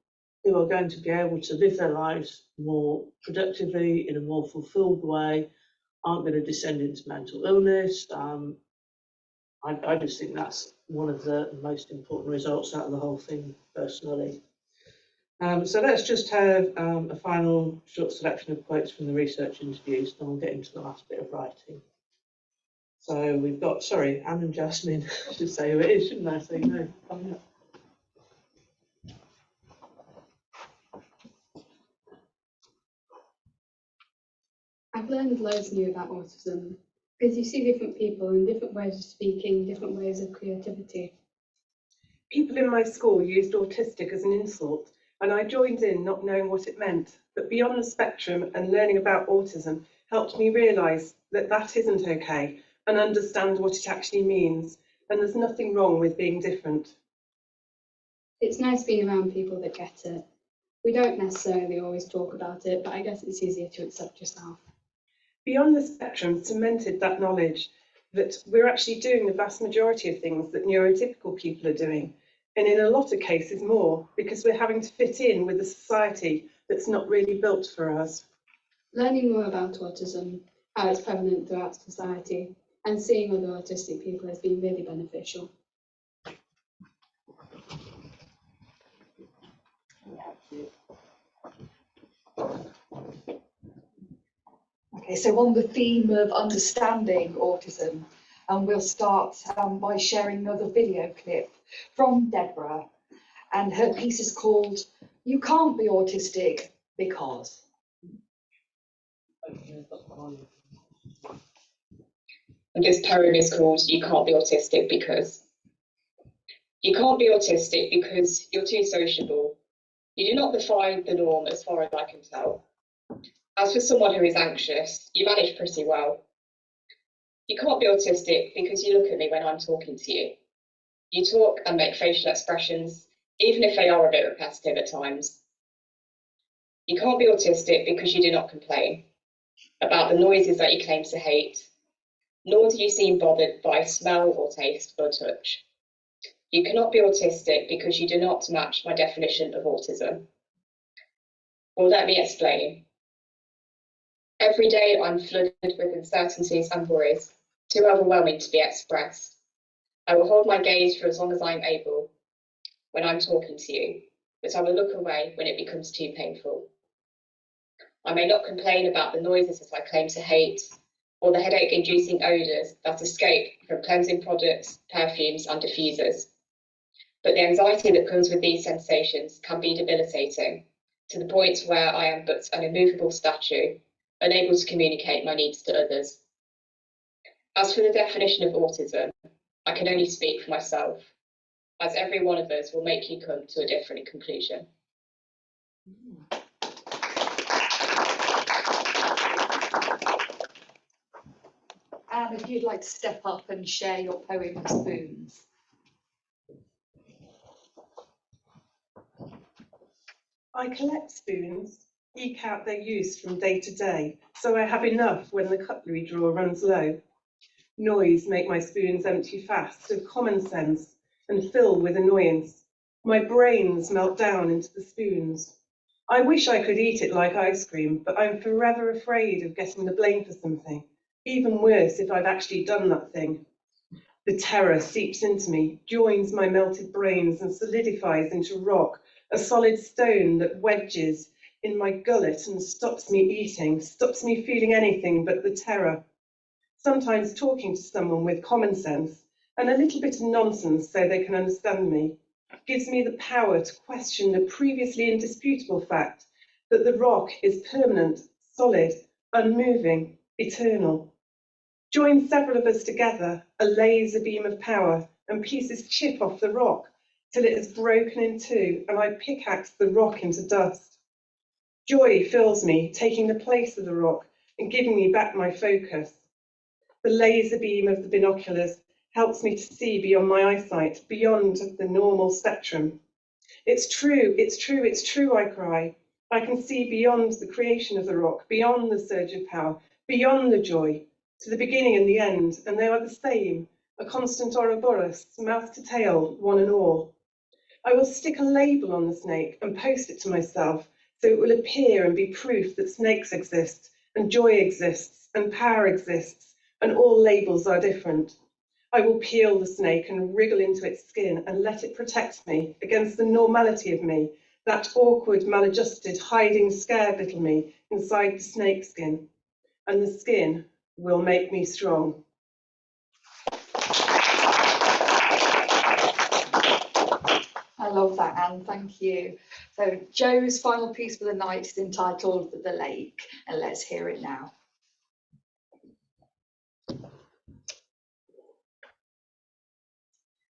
who are going to be able to live their lives more productively, in a more fulfilled way, aren't going to descend into mental illness. I just think that's one of the most important results out of the whole thing, personally. So let's just have a final short selection of quotes from the research interviews, then we'll get into the last bit of writing. So we've got, sorry, Anne and Jasmine, I should say who it is, shouldn't I? So you know, coming up. I've learned loads new about autism because you see different people and different ways of speaking, different ways of creativity. People in my school used autistic as an insult, and I joined in not knowing what it meant. But Beyond the Spectrum and learning about autism helped me realise that that isn't okay and understand what it actually means. And there's nothing wrong with being different. It's nice being around people that get it. We don't necessarily always talk about it, but I guess it's easier to accept yourself. Beyond the Spectrum cemented that knowledge that we're actually doing the vast majority of things that neurotypical people are doing, and in a lot of cases more, because we're having to fit in with a society that's not really built for us. Learning more about autism, how it's prevalent throughout society, and seeing other autistic people has been really beneficial. Okay, so on the theme of understanding autism, And we'll start by sharing another video clip from Deborah. And her piece is called "You Can't Be Autistic Because." And this poem is called "You Can't Be Autistic Because." You can't be autistic because you're too sociable. You do not defy the norm as far as I can tell. As for someone who is anxious, you manage pretty well. You can't be autistic because you look at me when I'm talking to you. You talk and make facial expressions, even if they are a bit repetitive at times. You can't be autistic because you do not complain about the noises that you claim to hate, nor do you seem bothered by smell or taste or touch. You cannot be autistic because you do not match my definition of autism. Well, let me explain. Every day I'm flooded with uncertainties and worries, too overwhelming to be expressed. I will hold my gaze for as long as I'm able when I'm talking to you, but I will look away when it becomes too painful. I may not complain about the noises that I claim to hate, or the headache-inducing odours that escape from cleansing products, perfumes and diffusers. But the anxiety that comes with these sensations can be debilitating, to the point where I am but an immovable statue, unable to communicate my needs to others. As for the definition of autism, I can only speak for myself, as every one of us will make you come to a different conclusion. And if you'd like to step up and share your poem, Spoons. I collect spoons, eke out their use from day to day, so I have enough when the cutlery drawer runs low. Noise make my spoons empty fast of common sense and fill with annoyance. My brains melt down into the spoons. I wish I could eat it like ice cream, but I'm forever afraid of getting the blame for something. Even worse if I've actually done that thing. The terror seeps into me, joins my melted brains and solidifies into rock, a solid stone that wedges in my gullet and stops me eating, stops me feeling anything but the terror. Sometimes talking to someone with common sense and a little bit of nonsense so they can understand me gives me the power to question the previously indisputable fact that the rock is permanent, solid, unmoving, eternal. Join several of us together, a laser beam of power, and pieces chip off the rock till it is broken in two, and I pickaxe the rock into dust. Joy fills me, taking the place of the rock and giving me back my focus. The laser beam of the binoculars helps me to see beyond my eyesight, beyond the normal spectrum. It's true, it's true, it's true, I cry. I can see beyond the creation of the rock, beyond the surge of power, beyond the joy, to the beginning and the end, and they are the same, a constant Ouroboros, mouth to tail, one and all. I will stick a label on the snake and post it to myself, so it will appear and be proof that snakes exist, and joy exists, and power exists, and all labels are different. I will peel the snake and wriggle into its skin and let it protect me against the normality of me, that awkward, maladjusted, hiding, scared little me inside the snake skin. And the skin will make me strong. I love that, Anne, thank you. So Joe's final piece for the night is entitled "The Lake," and let's hear it now.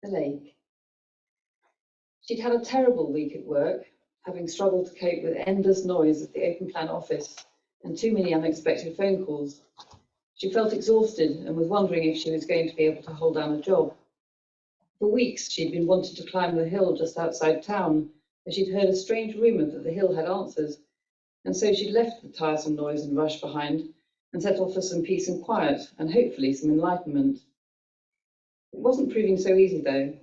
The lake. She'd had a terrible week at work, having struggled to cope with endless noise at the open plan office and too many unexpected phone calls. She felt exhausted and was wondering if she was going to be able to hold down a job. For weeks, she'd been wanting to climb the hill just outside town, as she'd heard a strange rumour that the hill had answers, and so she'd left the tiresome noise and rush behind and set off for some peace and quiet, and hopefully some enlightenment. It wasn't proving so easy, though.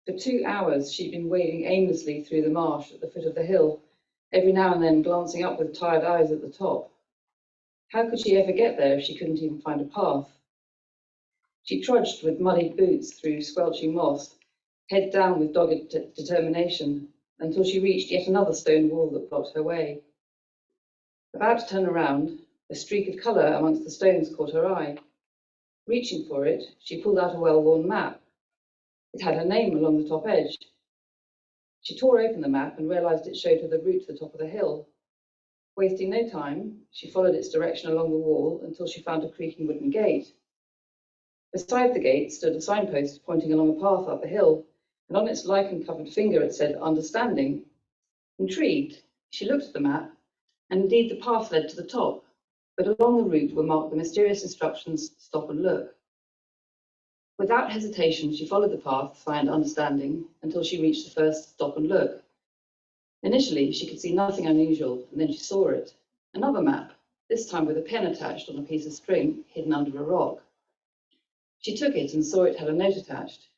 For 2 hours, she'd been wading aimlessly through the marsh at the foot of the hill, every now and then glancing up with tired eyes at the top. How could she ever get there if she couldn't even find a path? She trudged with muddied boots through squelching moss, head down with dogged determination, until she reached yet another stone wall that blocked her way. About to turn around, a streak of colour amongst the stones caught her eye. Reaching for it, she pulled out a well-worn map. It had her name along the top edge. She tore open the map and realised it showed her the route to the top of the hill. Wasting no time, she followed its direction along the wall until she found a creaking wooden gate. Beside the gate stood a signpost pointing along a path up the hill, and on its lichen-covered finger it said, "Understanding." Intrigued, she looked at the map, and indeed the path led to the top, but along the route were marked the mysterious instructions, "Stop and look." Without hesitation, she followed the path signed "Understanding" until she reached the first "Stop and look." Initially, she could see nothing unusual, and then she saw it. Another map, this time with a pen attached on a piece of string hidden under a rock. She took it and saw it had a note attached.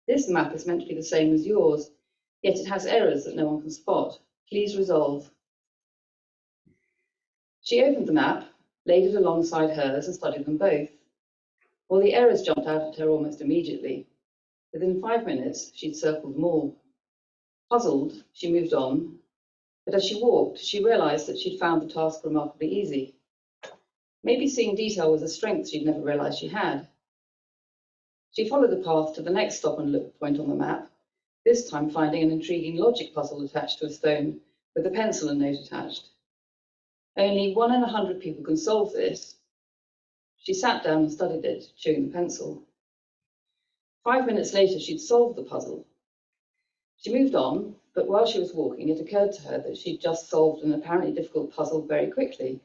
"This map is meant to be the same as yours, yet it has errors that no one can spot. Please resolve." She opened the map, laid it alongside hers, and studied them both. Well, the errors jumped out at her almost immediately. Within 5 minutes, she'd circled them all. Puzzled, she moved on, but as she walked, she realised that she'd found the task remarkably easy. Maybe seeing detail was a strength she'd never realised she had. She followed the path to the next stop and look point on the map, this time finding an intriguing logic puzzle attached to a stone with a pencil and note attached. Only 1 in 100 people can solve this. She sat down and studied it, chewing the pencil. 5 minutes later, she'd solved the puzzle. She moved on, but while she was walking, it occurred to her that she'd just solved an apparently difficult puzzle very quickly.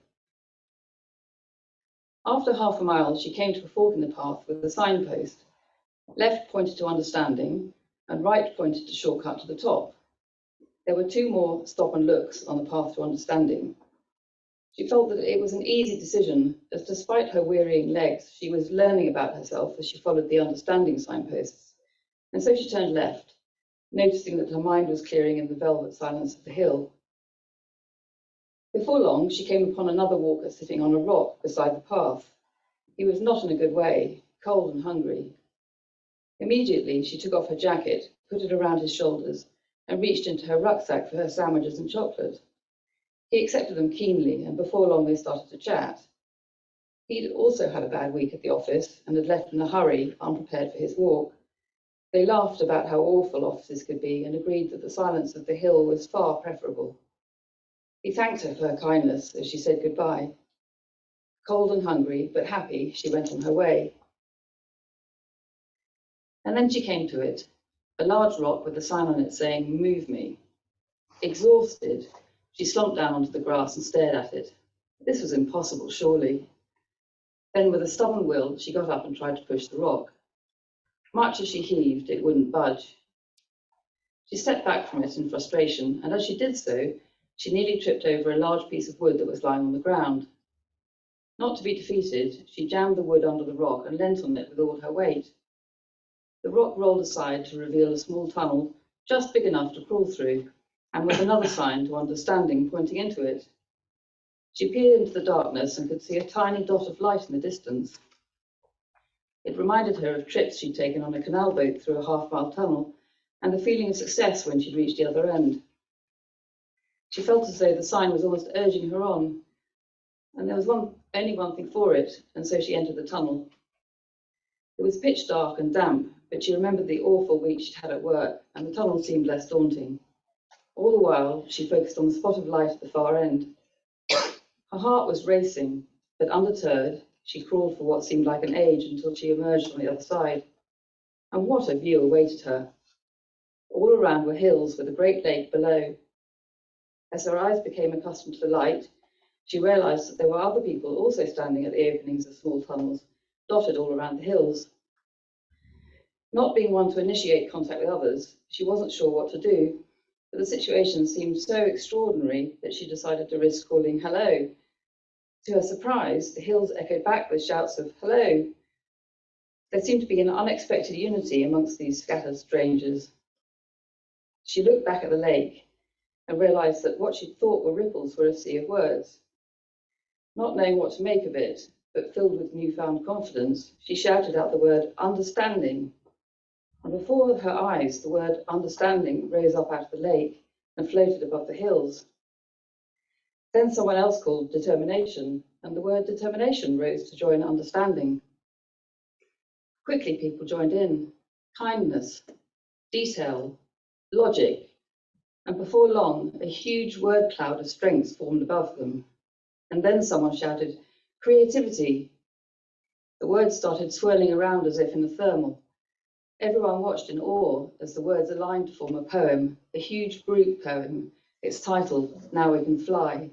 After half a mile, she came to a fork in the path with a signpost. Left pointed to understanding, and right pointed to shortcut to the top. There were 2 more stop and looks on the path to understanding. She felt that it was an easy decision, as despite her wearying legs, she was learning about herself as she followed the understanding signposts. And so she turned left, noticing that her mind was clearing in the velvet silence of the hill. Before long, she came upon another walker sitting on a rock beside the path. He was not in a good way, cold and hungry. Immediately, she took off her jacket, put it around his shoulders, and reached into her rucksack for her sandwiches and chocolate. He accepted them keenly, and before long they started to chat. He'd also had a bad week at the office and had left in a hurry, unprepared for his walk. They laughed about how awful offices could be and agreed that the silence of the hill was far preferable. He thanked her for her kindness as she said goodbye. Cold and hungry, but happy, she went on her way. And then she came to it, a large rock with a sign on it saying, "Move me." Exhausted, she slumped down onto the grass and stared at it. This was impossible, surely. Then, with a stubborn will, she got up and tried to push the rock. Much as she heaved, it wouldn't budge. She stepped back from it in frustration, and as she did so, she nearly tripped over a large piece of wood that was lying on the ground. Not to be defeated, she jammed the wood under the rock and leant on it with all her weight. The rock rolled aside to reveal a small tunnel just big enough to crawl through, and with another sign to understanding pointing into it. She peered into the darkness and could see a tiny dot of light in the distance. It reminded her of trips she'd taken on a canal boat through a half-mile tunnel and the feeling of success when she'd reached the other end. She felt as though the sign was almost urging her on, and there was only one thing for it, and so she entered the tunnel. It was pitch dark and damp, but she remembered the awful week she'd had at work, and the tunnel seemed less daunting. All the while, she focused on the spot of light at the far end. Her heart was racing, but undeterred, she crawled for what seemed like an age until she emerged on the other side. And what a view awaited her! All around were hills with a great lake below. As her eyes became accustomed to the light, she realised that there were other people also standing at the openings of small tunnels, dotted all around the hills. Not being one to initiate contact with others, she wasn't sure what to do, but the situation seemed so extraordinary that she decided to risk calling hello. To her surprise, the hills echoed back with shouts of hello. There seemed to be an unexpected unity amongst these scattered strangers. She looked back at the lake and realised that what she'd thought were ripples were a sea of words. Not knowing what to make of it, but filled with newfound confidence, she shouted out the word understanding. And before her eyes, the word understanding rose up out of the lake and floated above the hills. Then someone else called determination, and the word determination rose to join understanding. Quickly people joined in. Kindness, detail, logic, and before long, a huge word cloud of strengths formed above them. And then someone shouted, creativity. The words started swirling around as if in a thermal. Everyone watched in awe as the words aligned to form a poem, a huge group poem. Its title, Now We Can Fly.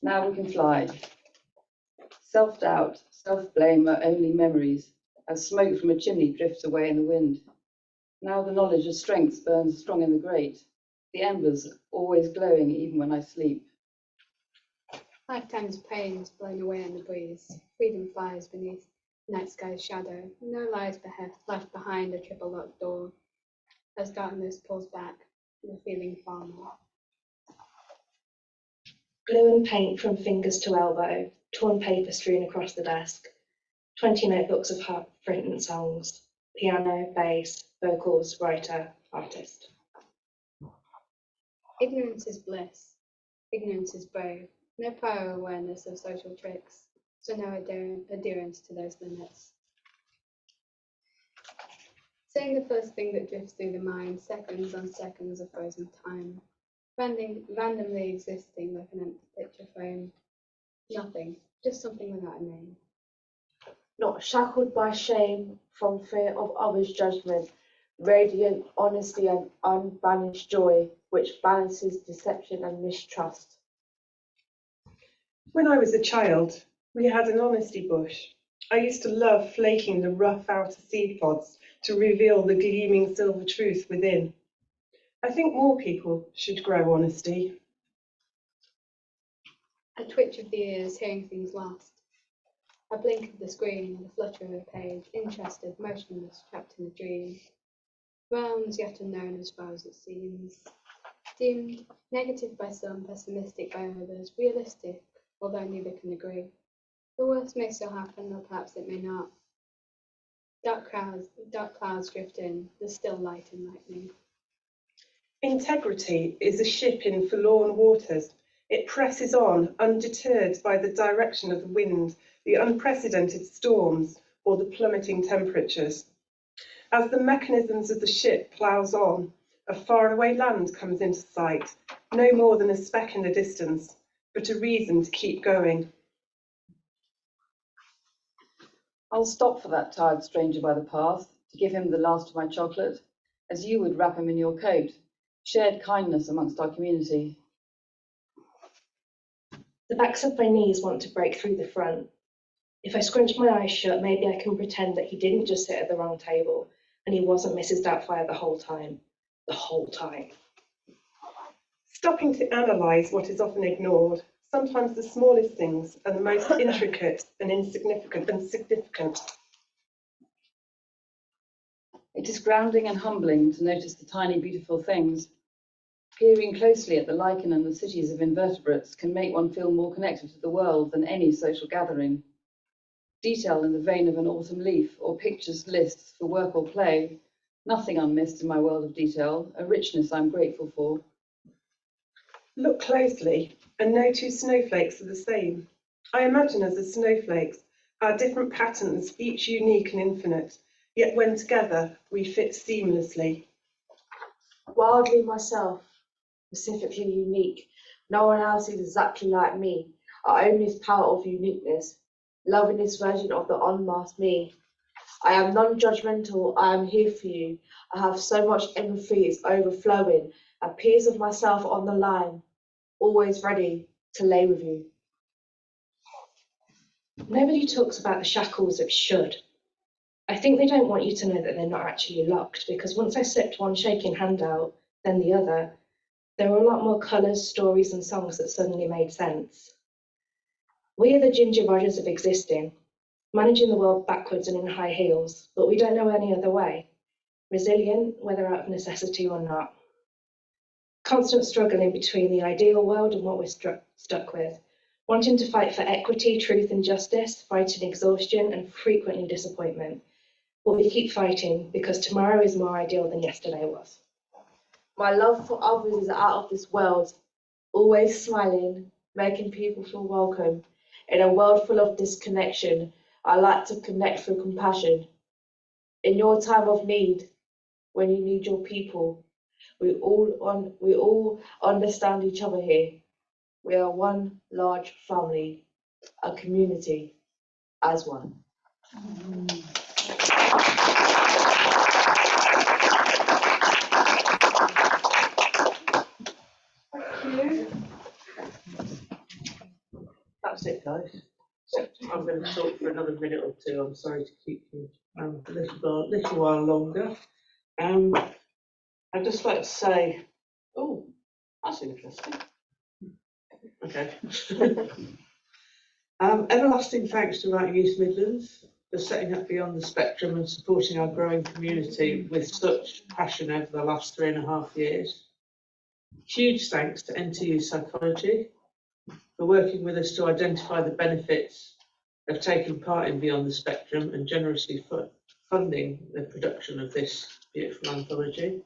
Now we can fly. Self-doubt, self-blame are only memories, as smoke from a chimney drifts away in the wind. Now the knowledge of strength burns strong in the grate, the embers always glowing even when I sleep. Lifetime's pain is blown away in the breeze. Freedom flies beneath night sky's shadow. No lies left behind a triple locked door, as darkness pulls back, the feeling far more. Glue and paint from fingers to elbow, torn paper strewn across the desk, 20 notebooks of half-written songs, piano, bass, vocals, writer, artist. Ignorance is bliss. Ignorance is brave. No prior awareness of social tricks, so no adherence to those limits. Saying the first thing that drifts through the mind, seconds on seconds of frozen time. Randomly existing like an empty picture frame. Nothing, just something without a name. Not shackled by shame from fear of others' judgment, radiant honesty and unbanished joy, which balances deception and mistrust. When I was a child, we had an honesty bush. I used to love flaking the rough outer seed pods to reveal the gleaming silver truth within. I think more people should grow honesty. A twitch of the ears, hearing things lost. A blink of the screen and a flutter of a page, interested, motionless, trapped in a dream. Realms yet unknown as far as it seems. Deemed negative by some, pessimistic by others, realistic, although neither can agree. The worst may still happen, or perhaps it may not. Dark clouds drift in, there's still light in lightning. Integrity is a ship in forlorn waters. It presses on, undeterred by the direction of the wind, the unprecedented storms, or the plummeting temperatures. As the mechanisms of the ship ploughs on, a faraway land comes into sight, no more than a speck in the distance, but a reason to keep going. I'll stop for that tired stranger by the path, to give him the last of my chocolate, as you would wrap him in your coat, shared kindness amongst our community. The backs of my knees want to break through the front. If I scrunch my eyes shut, maybe I can pretend that he didn't just sit at the wrong table and he wasn't Mrs. Doubtfire the whole time. The whole time. Stopping to analyse what is often ignored, sometimes the smallest things are the most intricate and insignificant and significant. It is grounding and humbling to notice the tiny, beautiful things. Peering closely at the lichen and the cities of invertebrates can make one feel more connected to the world than any social gathering. Detail in the vein of an autumn leaf, or pictures lists for work or play, nothing unmissed in my world of detail, a richness I'm grateful for. Look closely, and no two snowflakes are the same. I imagine as the snowflakes are different patterns, each unique and infinite, yet when together we fit seamlessly. Wildly myself, specifically unique. No one else is exactly like me. I own this power of uniqueness, loving this version of the unmasked me. I am non-judgmental, I am here for you. I have so much empathy, it's overflowing. A piece of myself on the line, always ready to lay with you. Nobody talks about the shackles of should. I think they don't want you to know that they're not actually locked, because once I slipped one shaking hand out, then the other, there were a lot more colours, stories and songs that suddenly made sense. We are the Ginger Rogers of existing, managing the world backwards and in high heels, but we don't know any other way. Resilient, whether out of necessity or not. Constant struggling between the ideal world and what we're stuck with. Wanting to fight for equity, truth and justice, fighting exhaustion and frequently disappointment. But we keep fighting because tomorrow is more ideal than yesterday was. My love for others is out of this world, always smiling, making people feel welcome. In a world full of disconnection, I like to connect through compassion. In your time of need, when you need your people, we all understand each other here. We are one large family, a community as one. That's it, guys. I'm going to talk for another minute or two. I'm sorry to keep you a little while longer. I'd just like to say, oh, that's interesting. Okay. Everlasting thanks to Writing East Midlands for setting up Beyond the Spectrum and supporting our growing community with such passion over the last 3.5 years. Huge thanks to NTU Psychology for working with us to identify the benefits of taking part in Beyond the Spectrum and generously funding the production of this beautiful anthology.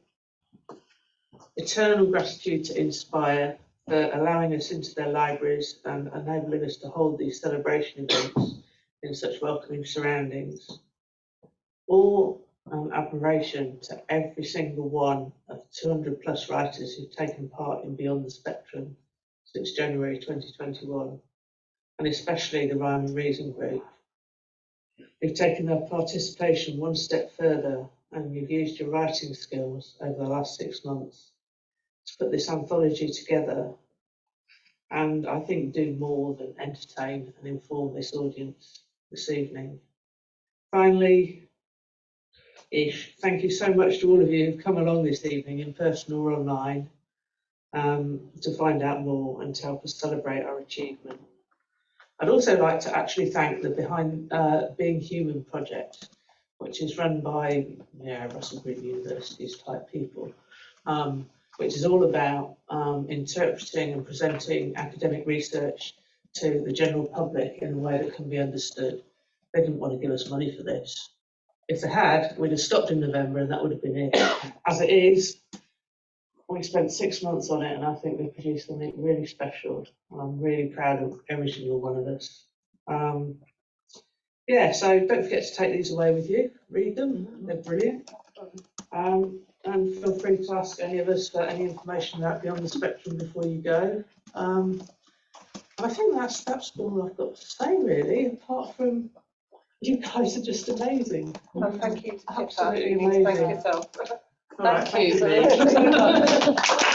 Eternal gratitude to Inspire for allowing us into their libraries and enabling us to hold these celebration events in such welcoming surroundings. All admiration to every single one of the 200+ writers who've taken part in Beyond the Spectrum since January 2021, and especially the Rhyme and Reason group. You've taken their participation one step further, and you've used your writing skills over the last 6 months to put this anthology together, and I think do more than entertain and inform this audience this evening. Finally, thank you so much to all of you who've come along this evening in person or online to find out more and to help us celebrate our achievement. I'd also like to actually thank the Behind Being Human project, which is run by Russell Group Universities type people, which is all about interpreting and presenting academic research to the general public in a way that can be understood. They didn't want to give us money for this. If they had, we'd have stopped in November and that would have been it. As it is, we spent 6 months on it and I think we produced something really special. I'm really proud of every single one of us. So don't forget to take these away with you, read them, they're brilliant. And feel free to ask any of us for any information about Beyond the Spectrum before you go. And I think that's all I've got to say really, apart from you guys are just amazing. Well, thank you to Absolutely Pippa. You need to thank amazing. yourself. All right, Thank you. thank you.